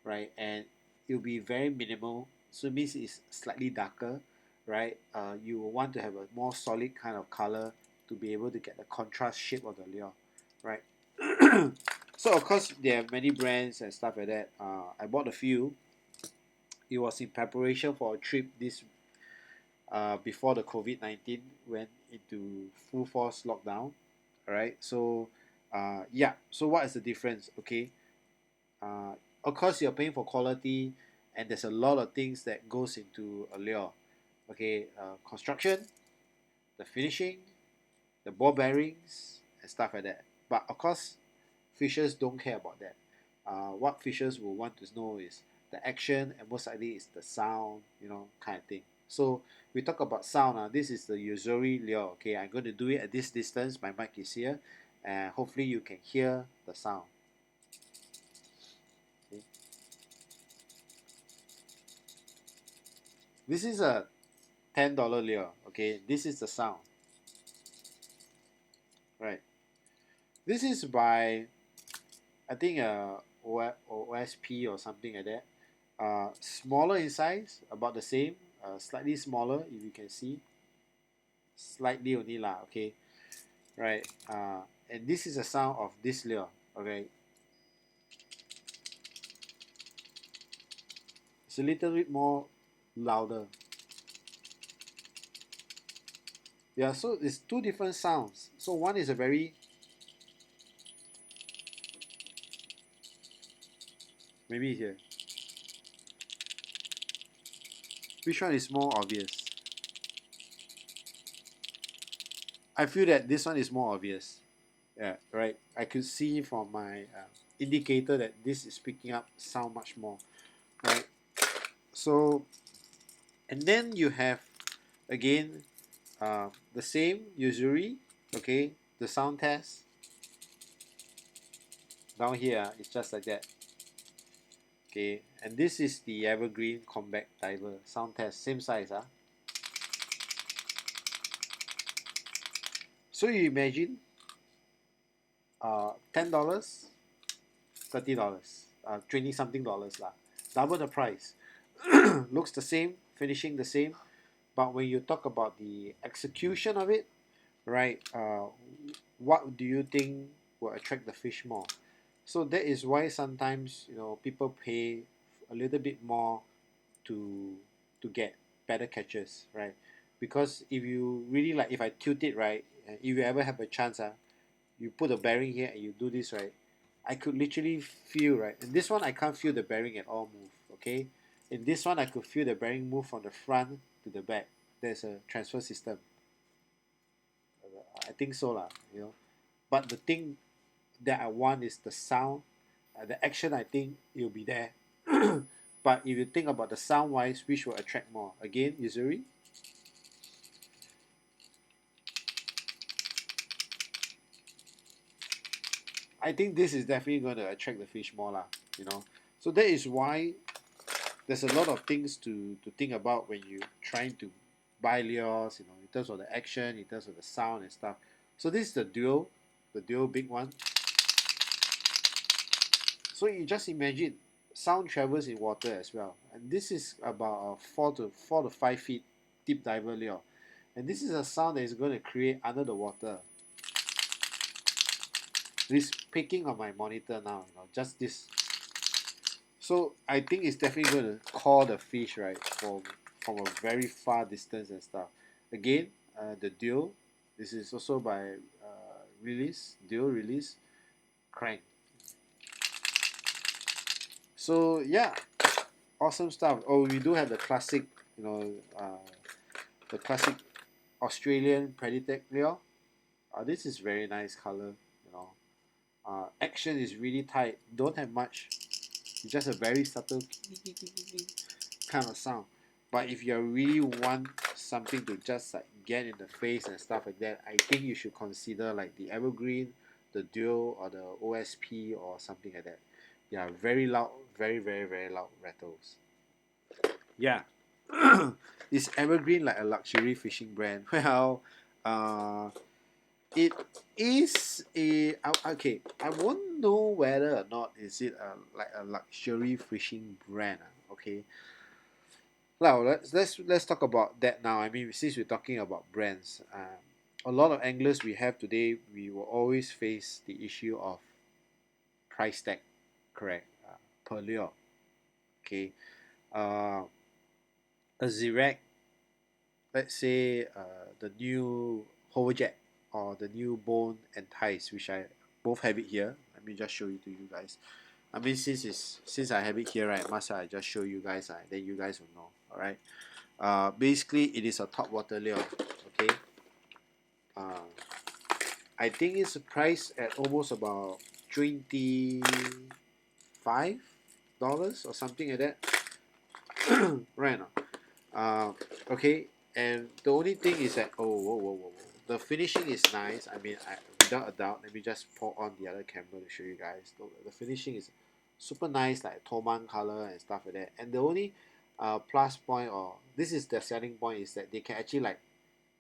[SPEAKER 1] right? And it'll be very minimal. So it means it's slightly darker, right? You will want to have a more solid kind of color to be able to get the contrast shape of the lure, right? So of course there are many brands and stuff like that. I bought a few. It was in preparation for a trip this before the COVID-19 went into full force lockdown. All right. So yeah. So what is the difference? Okay. Of course, you're paying for quality, and there's a lot of things that goes into a lure. Okay, construction, the finishing, the ball bearings, and stuff like that. But of course, fishers don't care about that. What fishers will want to know is the action, and most likely is the sound, kind of thing. So we talk about sound. This is the Usuri lure. Okay, I'm going to do it at this distance. My mic is here, and hopefully you can hear the sound. Okay. This is a $10 lure. Okay, this is the sound. Right. This is by, I think, OSP or something like that. Smaller in size, about the same. Slightly smaller, if you can see. Slightly only lah. Okay. Right. And this is the sound of this lure. Okay. It's a little bit more louder. Yeah. So it's two different sounds. So one is a very, maybe here. Which one is more obvious? I feel that this one is more obvious. Yeah, right. I could see from my indicator that this is picking up sound much more, right? So, and then you have again the same Usuri, okay? The sound test down here, it's just like that, okay? And this is the Evergreen Combat Diver sound test, same size, So you imagine $10, $30, 20 something dollars lah, double the price. Looks the same, finishing the same, but when you talk about the execution of it, right, what do you think will attract the fish more? So that is why sometimes people pay a little bit more to get better catches, right? Because if you really like, if I tilt it right, if you ever have a chance, you put a bearing here and you do this right, I could literally feel, right? In this one, I can't feel the bearing at all move, okay? In this one, I could feel the bearing move from the front to the back. There's a transfer system. I think so, lah, you know. But the thing that I want is the sound. The action, I think it will be there. But if you think about the sound wise, which will attract more? Again, Yuzuri? I think this is definitely going to attract the fish more, lah, you know. So that is why there's a lot of things to think about when you're trying to buy lures, you know, in terms of the action, in terms of the sound and stuff. So this is the dual big one. So you just imagine, sound travels in water as well, and this is about a 4 to 5 feet deep diver lure, and this is a sound that is going to create under the water. This picking on my monitor now, you know, just this. So I think it's definitely going to call the fish, right, from a very far distance and stuff. Again, the dual. This is also by dual release crank. So yeah, awesome stuff. Oh, we do have the classic, you know, the classic Australian Preditech lure. This is very nice color, you know. Action is really tight. Don't have much. It's just a very subtle kind of sound. But if you really want something to just like get in the face and stuff like that, I think you should consider like the Evergreen, the Dual, or the OSP or something like that. Yeah, very loud, very loud rattles. Yeah. Is Evergreen like a luxury fishing brand? Well, uh, it is a okay. I won't know whether or not is it like a luxury fishing brand. Okay. Now let's talk about that now. I mean, since we're talking about brands, a lot of anglers we have today, we will always face the issue of price tag, correct? Per lure. Okay. Uh, a Zirac, let's say the new Hoverjet or the new Bone and Ties, which I both have it here. Let me just show it to you guys. I mean, since I have it here, right, must I just show you guys, then you guys will know. All right. Basically, it is a top water lure. Okay. Uh, I think it's priced at almost about $25 or something like that. Right now. Okay, and the only thing is that whoa, the finishing is nice. I mean, without a doubt. Let me just pour on the other camera to show you guys. The finishing is super nice, like Toman color and stuff like that. And the only plus point, or this is the selling point, is that they can actually like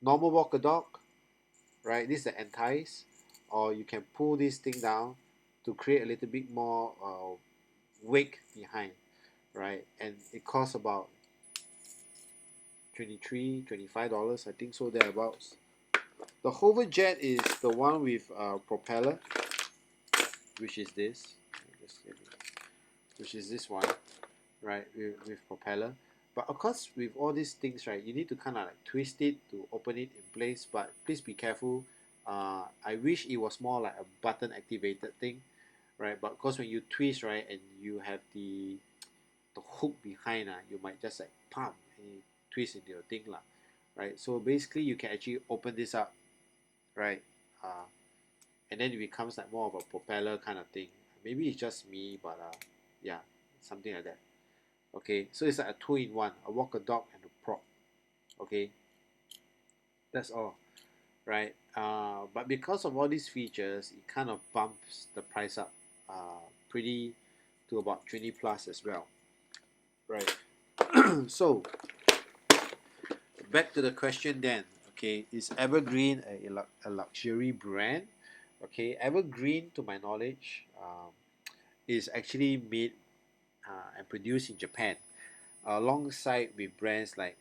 [SPEAKER 1] normal walk a dog, right? This is the entice, or you can pull this thing down to create a little bit more wake behind, right? And it costs about $23, $25, I think so, thereabouts. The Hoverjet is the one with propeller, which is this, which is this one, right, with propeller. But of course, with all these things, right, you need to kind of like twist it to open it in place. But please be careful. I wish it was more like a button activated thing, right? But of course, when you twist, right, and you have the hook behind, you might just like pump and you twist into your thing, lah, right? So basically, you can actually open this up, right? And then it becomes like more of a propeller kind of thing. Maybe it's just me, but yeah, something like that. Okay, so it's like a two-in-one, a walker dog and a prop. Okay, that's all, right? But because of all these features, it kind of bumps the price up pretty to about 20 plus as well, right? So back to the question then. Okay, is Evergreen a luxury brand? Okay, Evergreen, to my knowledge, is actually made and produced in Japan, alongside with brands like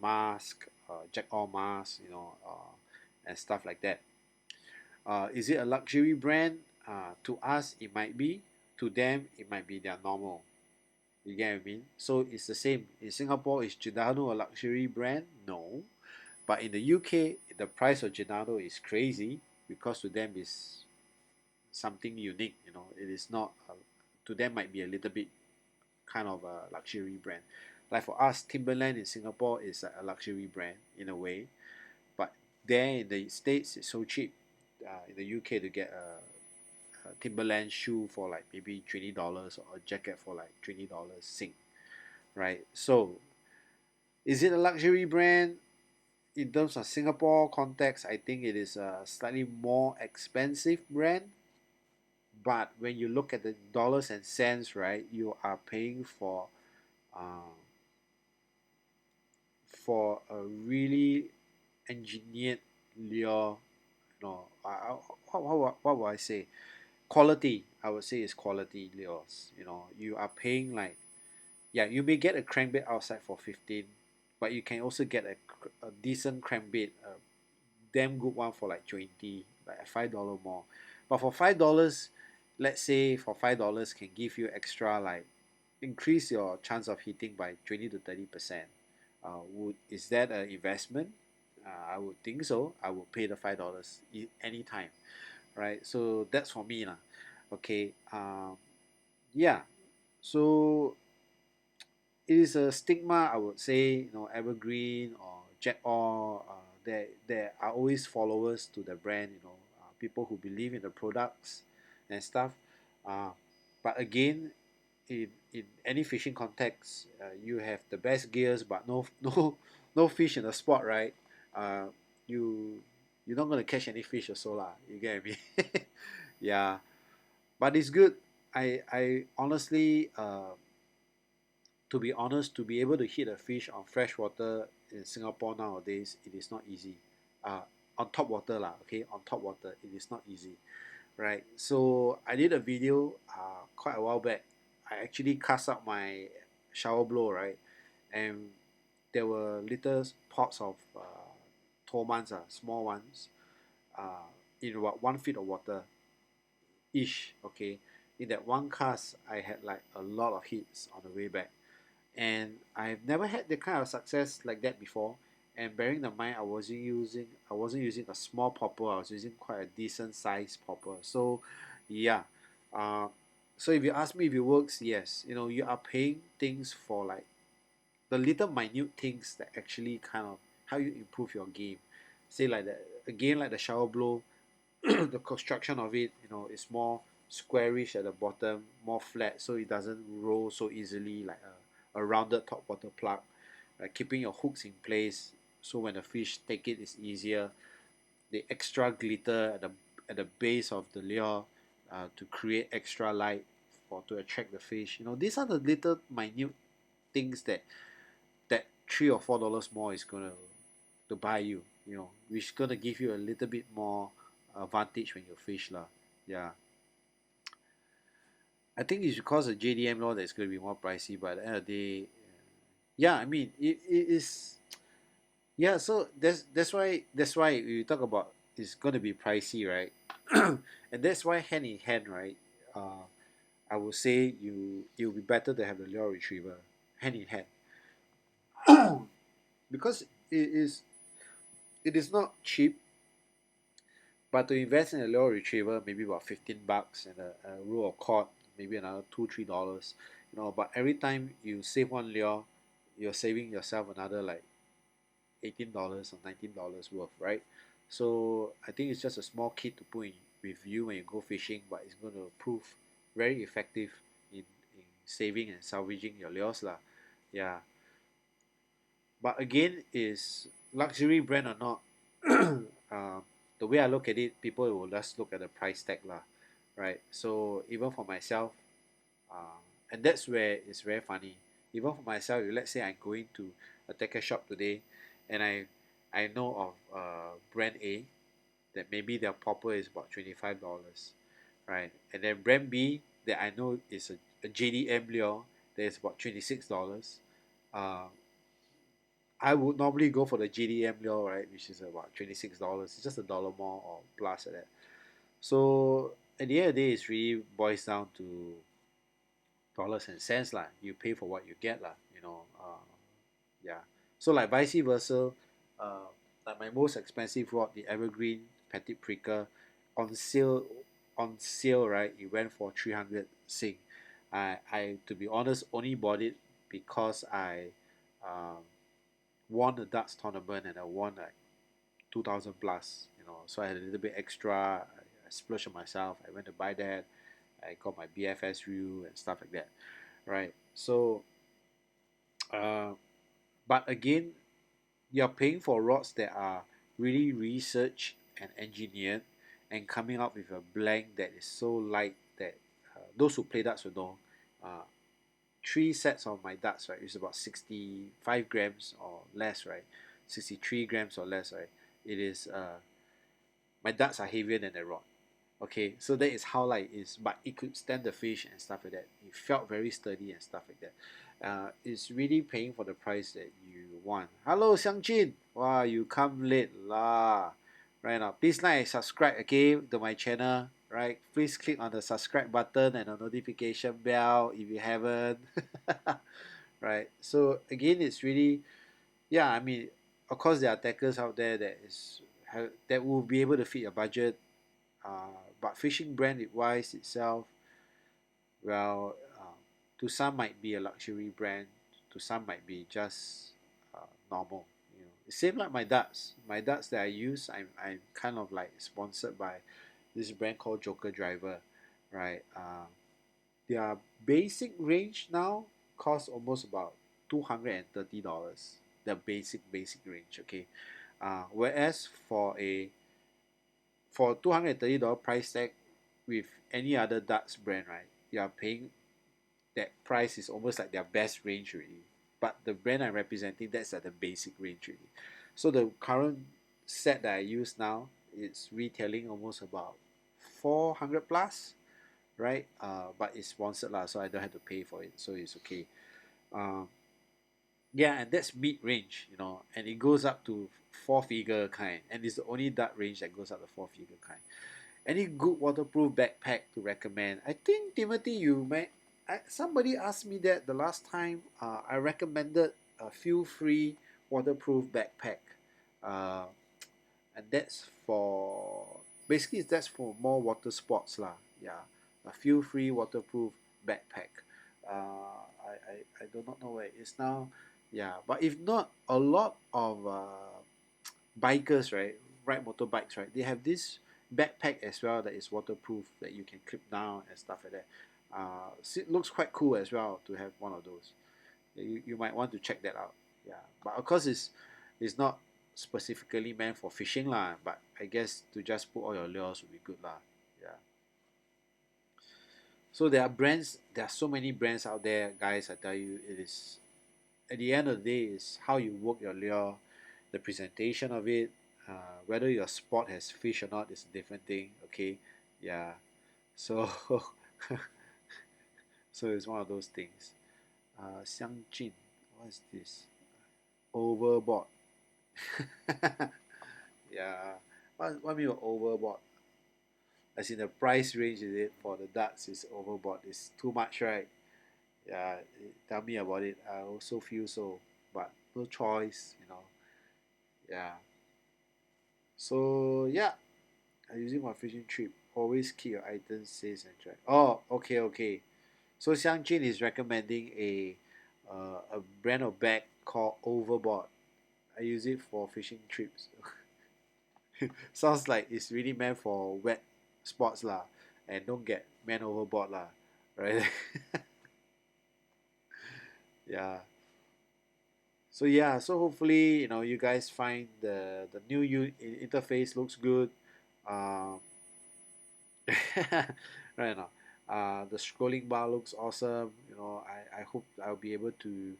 [SPEAKER 1] Mask, Jack All Mask, you know, and stuff like that. Is it a luxury brand? To us, it might be. To them, it might be their normal. You get what I mean? So it's the same. In Singapore, is Giordano a luxury brand? No. But in the UK, the price of Giordano is crazy because to them is something unique. You know, it is not to them might be a little bit kind of a luxury brand. Like for us, Timberland in Singapore is a luxury brand in a way, but there in the States it's so cheap. In the UK to get a Timberland shoe for like maybe $20 or a jacket for like $20 Sing, right? So is it a luxury brand? In terms of Singapore context, I think it is a slightly more expensive brand. But when you look at the dollars and cents, right, you are paying uh, for a really engineered lure. No, what would I say? Quality. I would say is quality lures. You know, you are paying like, yeah, you may get a crankbait outside for 15, but you can also get a decent crankbait, a damn good one for like 20, like $5 more. But for $5, let's say for $5 can give you extra, like increase your chance of hitting by 20 to 30%. Would is that an investment? I would think so. I would pay the $5 anytime, right? So that's for me lah. Okay. Yeah. So it is a stigma, I would say. You know, Evergreen or Jack All. There are always followers to the brand. You know, people who believe in the products and stuff. Uh, but again, in any fishing context, you have the best gears, but no fish in the spot, right? Uh, you you're not gonna catch any fish or so lah. You get me? Yeah, but it's good. I honestly, to be honest, to be able to hit a fish on freshwater in Singapore nowadays, it is not easy. Uh, on top water lah, okay, on top water, it is not easy, right? So I did a video quite a while back. I actually cast up my shower blow, right, and there were little pots of tomans, small ones, in about 1 feet of water ish. Okay, in that one cast, I had like a lot of hits on the way back, and I've never had the kind of success like that before. And bearing in mind, I wasn't using a small popper. I was using quite a decent sized popper. So, yeah. Uh, so if you ask me if it works, yes. You know, you are paying things for like the little minute things that actually kind of how you improve your game. Say like that again, like the shower blow, the construction of it, you know, is more squarish at the bottom, more flat, so it doesn't roll so easily like a rounded top water plug. Keeping your hooks in place, so when the fish take it, it's easier. The extra glitter at the base of the lure to create extra light for to attract the fish. You know, these are the little minute things that $3 or $4 more is gonna to buy you. You know, which is gonna give you a little bit more advantage when you fish lah. Yeah, I think it's because of JDM law that it's gonna be more pricey. But at the end of the day, yeah, I mean it is. Yeah, so that's why you talk about it's gonna be pricey, right? And that's why hand in hand, right? Uh, I would say it will be better to have the lure retriever hand in hand because it is not cheap. But to invest in a lure retriever, maybe about $15 and a roll of cord, maybe another $2-3. You know, but every time you save one lure, you're saving yourself another like $18 or $19 worth, right? So I think it's just a small kit to put in with you when you go fishing, but it's going to prove very effective in saving and salvaging your lures lah. Yeah. But again, is luxury brand or not? uh, the way I look at it, people will just look at the price tag lah, right? So even for myself, and that's where it's very funny. Even for myself, if let's say I'm going to a tackle shop today, and I know of brand A that maybe their popper is about $25, right? And then brand B that I know is a JDM lure that is about $26. Uh, I would normally go for the JDM lure, right, which is about $26. It's just $1 more or plus at that. So at the end of the day, it really boils down to dollars and cents lah. You pay for what you get lah. You know, yeah. So like vice versa, like my most expensive rod, the Evergreen Petit Pricker, on sale on sale, right, it went for 300 Sing. I to be honest only bought it because I um, won a darts tournament and I won like 2000 plus, so I had a little bit extra. I splurged on myself. I went to buy that. I got my BFS reel and stuff like that, right? So, uh, but again, you're paying for rods that are really researched and engineered and coming out with a blank that is so light that those who play darts will know. Uh, three sets of my darts, right, is about 65 grams or less, right? 63 grams or less, right? It is, my darts are heavier than the rod. Okay, so that is how light it is, but it could stand the fish and stuff like that. It felt very sturdy and stuff like that. It's really paying for the price that you want. Hello, Xiangjin. Wow, you come late lah. Right now, please like and subscribe again to my channel. Right, please click on the subscribe button and the notification bell if you haven't. Right. So again, it's really, yeah. I mean, of course, there are attackers out there that will be able to fit your budget, but fishing brand wise itself, well, to some might be a luxury brand, to some might be just normal. It's same like my darts. My darts that I use, I'm kind of like sponsored by this brand called Joker Driver, right? Their basic range now costs almost about $230. The basic range, okay. Whereas for $230 price tag with any other darts brand, right? You are paying that price is almost like their best range already. But the brand I'm representing, that's at the basic range already. So the current set that I use now, it's retailing almost about 400 plus, right? But it's sponsored lah, so I don't have to pay for it, so it's okay. Um, yeah, and that's mid range, and it goes up to four figure kind, and it's the only dart range that goes up to four figure kind. Any good waterproof backpack to recommend? I think Timothy, somebody asked me that the last time. I recommended a Feel Free waterproof backpack, uh, and that's for more water sports lah. Yeah, a Feel Free waterproof backpack. I do not know where it is now. Yeah, but if not, a lot of bikers, right, ride motorbikes, right, they have this backpack as well that is waterproof that you can clip down and stuff like that. It looks quite cool as well to have one of those. You might want to check that out. Yeah, but of course it's not specifically meant for fishing lah. But I guess to just put all your lures would be good lah. Yeah. So there are so many brands out there, guys. I tell you, it is at the end of the day is how you work your lure, the presentation of it, whether your spot has fish or not is a different thing. Okay, yeah. So so it's one of those things. Xiangjin, what is this? Overboard. Yeah. What mean overboard? As in the price range is it for the darts is overboard. It's too much, right? Yeah. Tell me about it. I also feel so, but no choice. Yeah. So yeah, I'm using my fishing trip. Always keep your items safe and dry. Oh, okay. So Xiangjin is recommending a brand of bag called Overboard. I use it for fishing trips. Sounds like it's really meant for wet spots lah, and don't get man overboard lah, right? Yeah. So yeah, so hopefully you guys find the new interface looks good. Um, right now, the scrolling bar looks awesome. I hope I'll be able to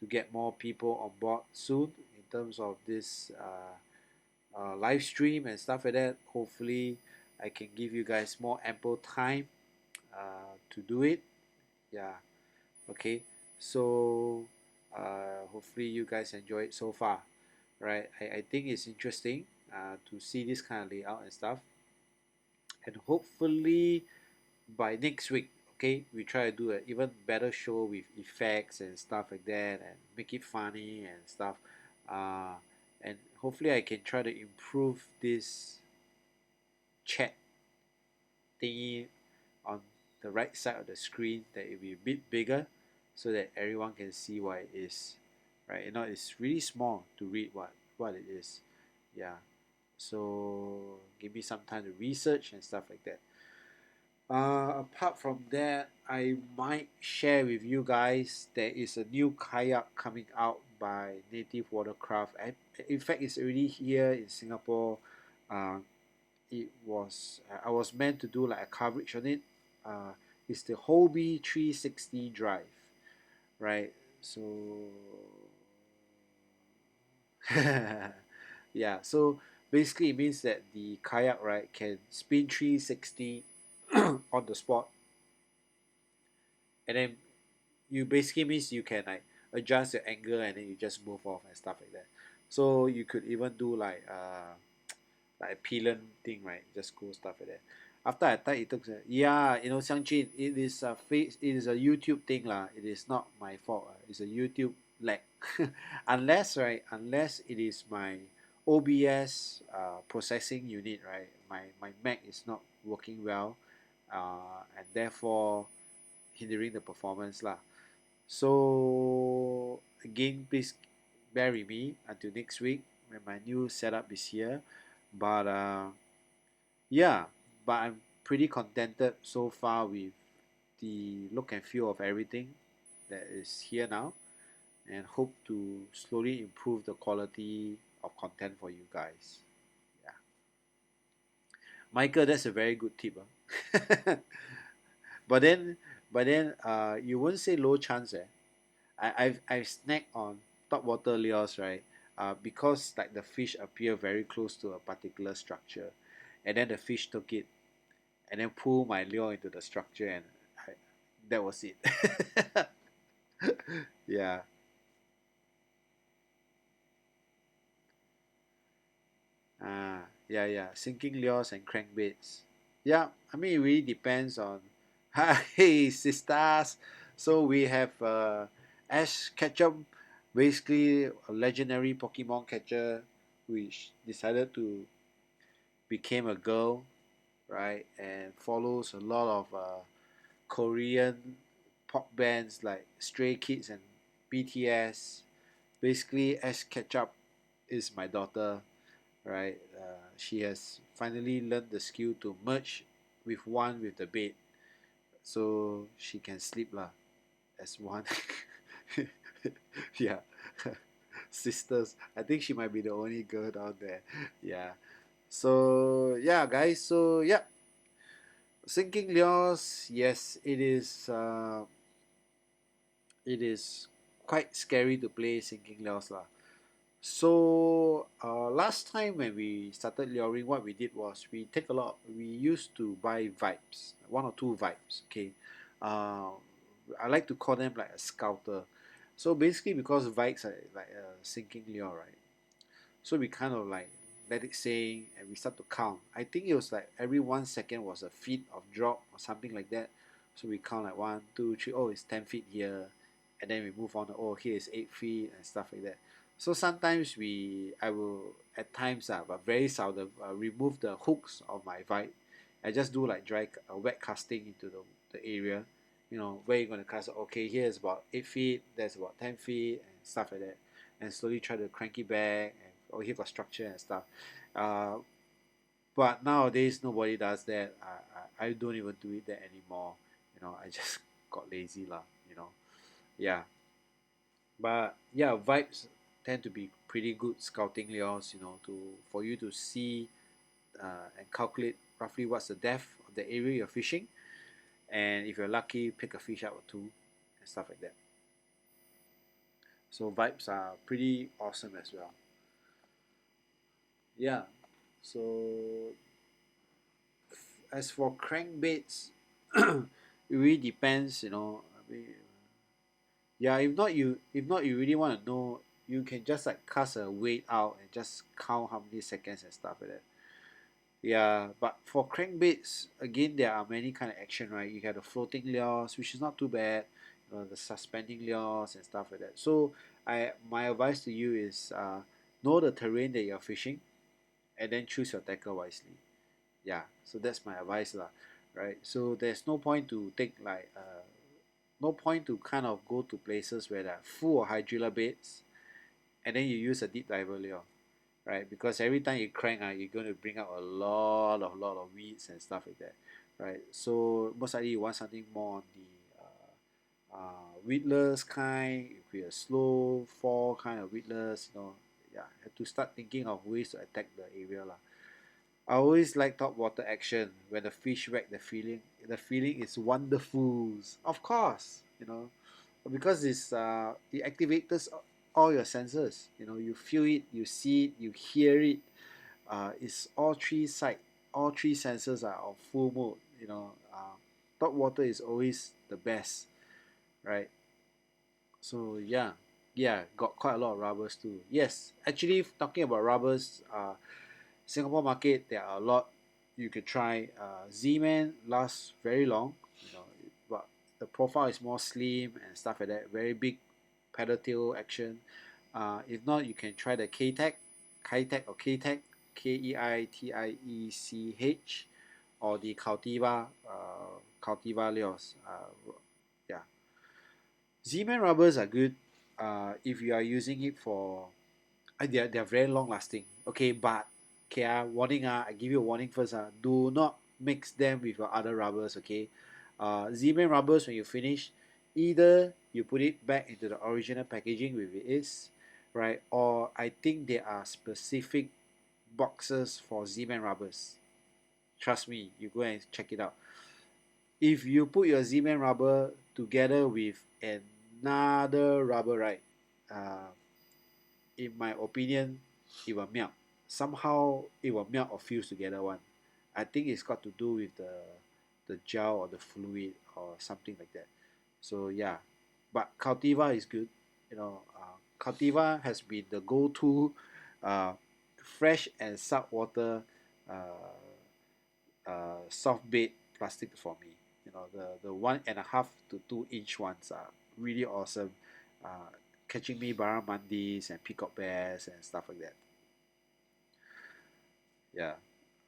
[SPEAKER 1] get more people on board soon in terms of this live stream and stuff like that. Hopefully, I can give you guys more ample time to do it. Yeah. Okay. So hopefully you guys enjoy it so far. Right. I think it's interesting to see this kind of layout and stuff. And hopefully by next week, okay, we try to do an even better show with effects and stuff like that and make it funny and stuff. Uh, and hopefully I can try to improve this chat thingy on the right side of the screen that it will be a bit bigger so that everyone can see what it is, right? You know, it's really small to read what it is. Yeah. So give me some time to research and stuff like that. Apart from that, I might share with you guys there is a new kayak coming out by Native Watercraft. And in fact, it's already here in Singapore. Uh, I was meant to do like a coverage on it. Uh, it's the Hobie 360 Drive, right? So yeah, so basically it means that the kayak right can spin 360 on the spot, and then you basically means you can like adjust your angle and then you just move off and stuff like that. So you could even do like a pillion thing, right? Just cool stuff like that. After I thought it took, yeah, you know, Xiangjun, it is a YouTube thing lah. It is not my fault. It's a YouTube lag. Unless it is my OBS processing unit, right? My Mac is not working well, and therefore hindering the performance lah. So again, please bear with me until next week when my new setup is here. But yeah, but I'm pretty contented so far with the look and feel of everything that is here now, and hope to slowly improve the quality of content for you guys. Yeah, Michael, that's a very good tip. but then, you won't say low chance, eh? I've snacked on top water lures, right? Because like the fish appear very close to a particular structure, and then the fish took it and then pull my lure into the structure, and I, that was it. Yeah, yeah, sinking lures and crankbaits. Yeah, I mean it really depends on. Hey sisters, so we have Ash Ketchum, basically a legendary Pokemon catcher, which decided to became a girl, right, and follows a lot of Korean pop bands like Stray Kids and BTS. Basically, Ash Ketchup is my daughter, right? She has finally learned the skill to merge with the bed, so she can sleep lah as one. Yeah, sisters. I think she might be the only girl down there. Yeah. So yeah, guys. So yeah, sinking lures. Yes, it is. It is quite scary to play sinking lures lah. So last time when we started luring, what we did was we take a lot. We used to buy vibes, one or two vibes. Okay, uh, I like to call them like a scouter. So basically, because vibes are like a sinking lure, right? So we kind of like let it sink and we start to count. I think it was like every 1 second was a feet of drop or something like that. So we count like 1, 2, 3. Oh, it's 10 feet here, and then we move on. Oh, here is 8 feet and stuff like that. So sometimes I will at times but very seldom remove the hooks of my vibe. I just do like wet casting into the area. You know where you're gonna cast. Okay, here is about 8 feet. There's about 10 feet and stuff like that, and slowly try to crank it back and oh here got structure and stuff. Uh, but nowadays nobody does that. I don't even do it that anymore. You know, I just got lazy lah. You know, yeah. But yeah, vibes tend to be pretty good scouting lures. You know, to for you to see and calculate roughly what's the depth of the area you're fishing, and if you're lucky, pick a fish out or two and stuff like that. So vibes are pretty awesome as well. Yeah. So as for crankbaits, it really depends. You know, I mean, yeah. If not you really want to know, you can just like cast a weight out and just count how many seconds and stuff like that. Yeah, but for crankbaits, again, there are many kind of action, right? You have the floating lures, which is not too bad. You know, the suspending lures and stuff like that. So, my advice to you is know the terrain that you're fishing, and then choose your tackle wisely. Yeah, so that's my advice lah. right? So there's no point to take like no point to kind of go to places where they're full of hydrilla beds and then you use a deep diver lure, right? Because every time you crank, you're going to bring out a lot of weeds and stuff like that, right? So most likely you want something more on the weedless kind, with a slow fall kind of weedless, yeah, have to start thinking of ways to attack the area lah. I always like top water action when the fish whack the feeling is wonderful. Of course, because it activates all your senses. You feel it, you see it, you hear it. It's all three senses are on full mode. Top water is always the best, right? So yeah, yeah, got quite a lot of rubbers too. Yes, actually talking about rubbers, Singapore market there are a lot you could try. Z-Man lasts very long, but the profile is more slim and stuff like that. Very big pedal tail action. If not, you can try the Keitech or Keitech, Keitiech, or the Cultiva Leos. Yeah, Z-Man rubbers are good. If you are using it for, they're very long lasting. Okay, but okay, warning. I give you a warning first. Do not mix them with your other rubbers. Okay, Z-Man rubbers when you finish, either you put it back into the original packaging with it is, right? Or I think there are specific boxes for Z-Man rubbers. Trust me, you go and check it out. If you put your Z-Man rubber together with another rubber, right? Uh, in my opinion, it will melt. Somehow it will melt or fuse together one. I think it's got to do with the gel or the fluid or something like that. So yeah, but Cultiva is good. Cultiva has been the go-to uh, fresh and saltwater soft bait plastic for me. The 1.5 to 2 inch ones are really awesome. Uh, Catching me barramundis and peacock bass and stuff like that. Yeah,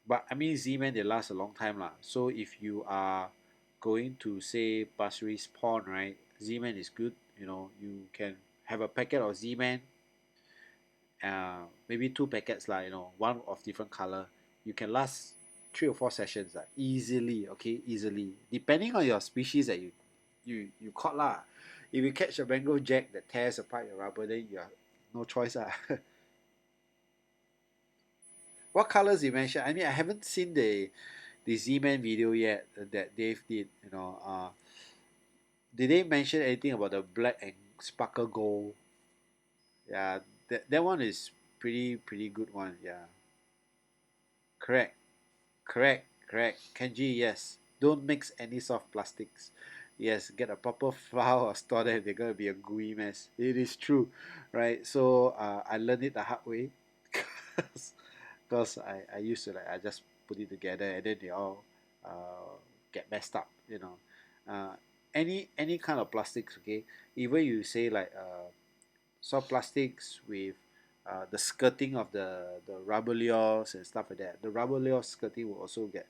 [SPEAKER 1] but I mean Z-Man they last a long time lah. So if you are going to say Pasir Ris Pond, right? Z-Man is good. You can have a packet of Z-Man, maybe two packets lah. One of different color. You can last 3 or 4 sessions easily. Okay, easily. Depending on your species that you caught lah. If you catch a mangrove jack that tears apart your rubber, then you have no choice lah. What colors you mentioned? I mean, I haven't seen the Z-Man video yet that Dave did. Did they mention anything about the black and sparkle gold? Yeah, that one is pretty good one. Yeah, correct, correct. Kenji, yes. Don't mix any soft plastics. Yes, get a proper file or store there. They're gonna be a gooey mess. It is true, right? So I learned it the hard way, because I used to I just put it together and then they all get messed up. Uh, any kind of plastics, okay. Even you say soft plastics with the skirting of the rubber lures and stuff like that. The rubber lure skirting will also get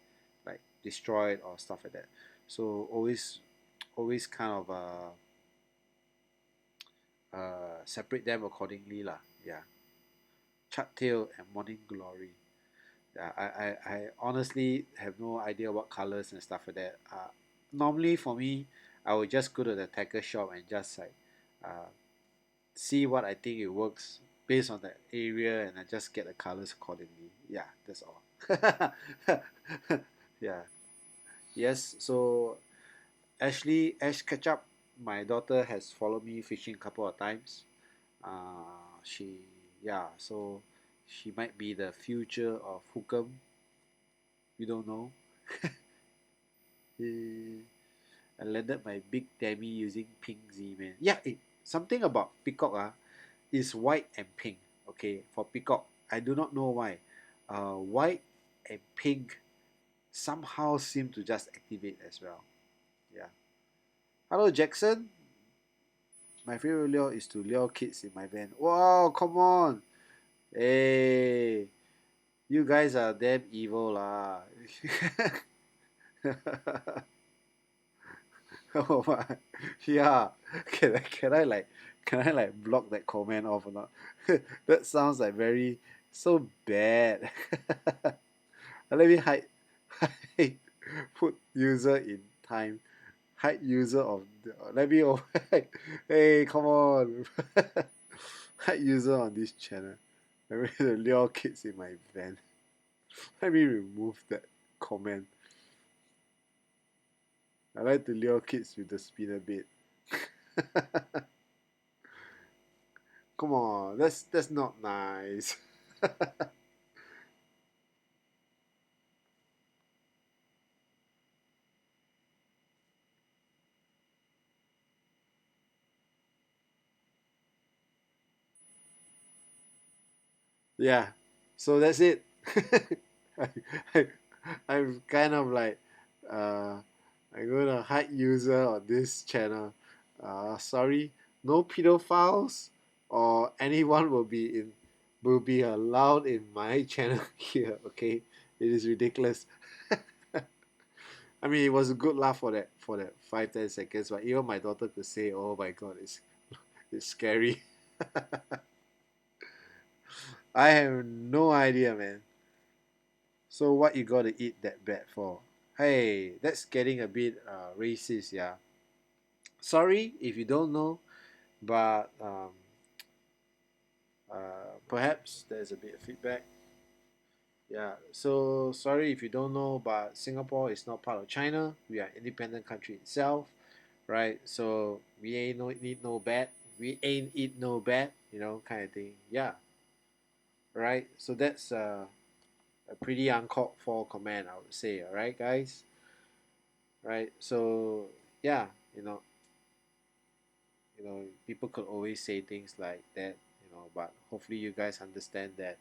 [SPEAKER 1] like destroyed or stuff like that. So always kind of separate them accordingly lah. Yeah, Chart-tail and Morning Glory. Yeah, I honestly have no idea what colors and stuff like that. Normally for me, I would just go to the tackle shop and just uh, see what I think it works based on the area, and I just get the colors accordingly. Yeah, that's all. Yeah. Yes. So Ash Ketchup, my daughter has followed me fishing a couple of times. She Yeah. So she might be the future of Hookem. We don't know. I landed my big Tammy using pink Z-Man. Yeah, something about peacock is white and pink. Okay, for peacock, I do not know why. White and pink somehow seem to just activate as well. Yeah. Hello, Jackson. My favorite lure is to lure kids in my van. Wow, come on. Hey, you guys are damn evil lah. Oh my, yeah. Can I like block that comment off or not? That sounds like very so bad. Let me hide, put user in time, hide user of let me oh, hey, come on. Hide user on this channel. Let me the lure kids in my van. Let me remove that comment. I like to lure kids with the spinner bait. Come on, that's not nice. Yeah, so that's it. I, I, I'm kind of like uh, I'm gonna hide user on this channel. Sorry, no pedophiles or anyone will be allowed in my channel here. Okay, it is ridiculous. I mean, it was a good laugh for that 5-10 seconds, but even my daughter could say, "Oh my God, it's scary." I have no idea, man. So what you gotta eat that bad for? Hey, that's getting a bit racist, yeah. Sorry if you don't know, but perhaps there's a bit of feedback. Yeah. So sorry if you don't know, but Singapore is not part of China. We are independent country itself, right? So we ain't no need no bad. We ain't eat no bad, kind of thing. Yeah. Right. So that's a pretty uncalled for comment, I would say. All right, guys. Right. So yeah, you know, people could always say things like that, but hopefully you guys understand that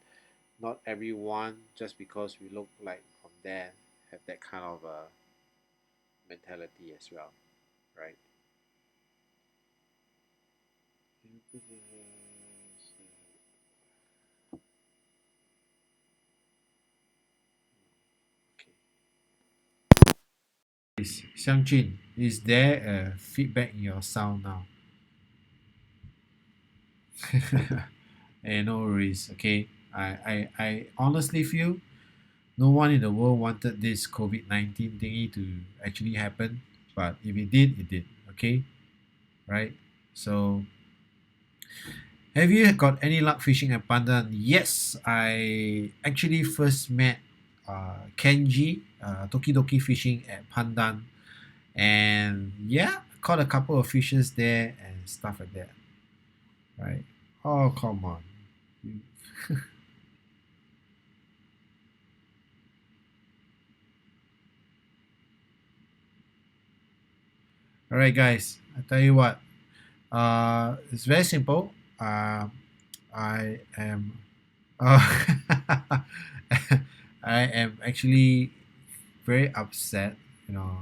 [SPEAKER 1] not everyone, just because we look like from there, have that kind of mentality as well, right? Okay. Xiangjun, is there a feedback in your sound now? No worries. Okay, I honestly feel no one in the world wanted this COVID-19 thingy to actually happen, but if it did, it did. Okay, right? So, have you got any luck fishing at Pandan? Yes, I actually first met Kenji, Tokidoki fishing at Pandan, and yeah, caught a couple of fishes there and stuff like that. Right? Oh, come on. All right, guys. I tell you what. It's very simple. I am. Uh, I am actually very upset. You know,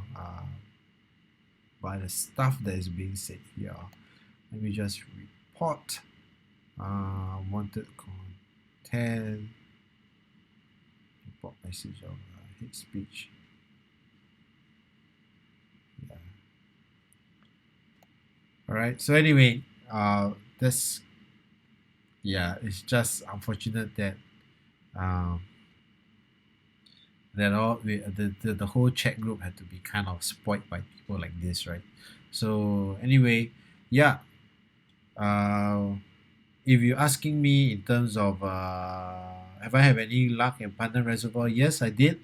[SPEAKER 1] by the stuff that is being said here. Let me just report. Wanted content. Report message of hate speech. Yeah. All right. So anyway, this yeah, it's just unfortunate that um the whole chat group had to be kind of spoiled by people like this, right? So anyway, yeah. Uh, if you're asking me in terms of have I have any luck in Pandan Reservoir? Yes, I did.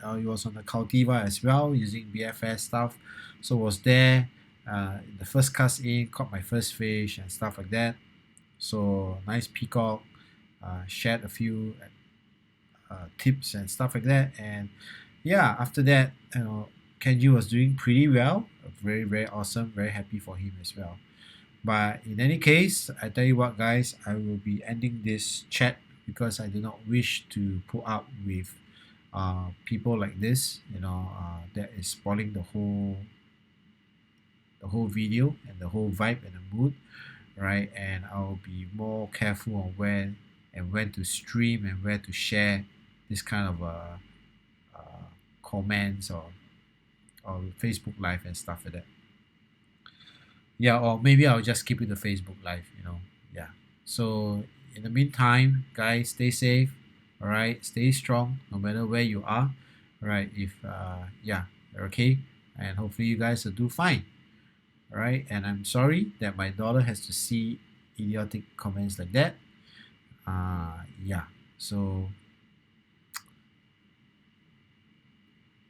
[SPEAKER 1] It was on the Cultiva as well using BFS stuff. So was there the first cast in, caught my first fish and stuff like that. So nice peacock. Shared a few tips and stuff like that. And yeah, after that, Kenji was doing pretty well. Very, very awesome. Very happy for him as well. But in any case, I tell you what, guys, I will be ending this chat because I do not wish to put up with people like this, that is spoiling the whole video and the whole vibe and the mood, right? And I'll be more careful on when to stream and where to share this kind of comments or or Facebook Live and stuff like that. Yeah, or maybe I'll just keep it to Facebook Live, you know. Yeah. So in the meantime, guys, stay safe. All right, stay strong no matter where you are. All right, if yeah, you're okay, and hopefully you guys will do fine. All right, and I'm sorry that my daughter has to see idiotic comments like that. Yeah. So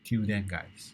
[SPEAKER 1] till then, guys.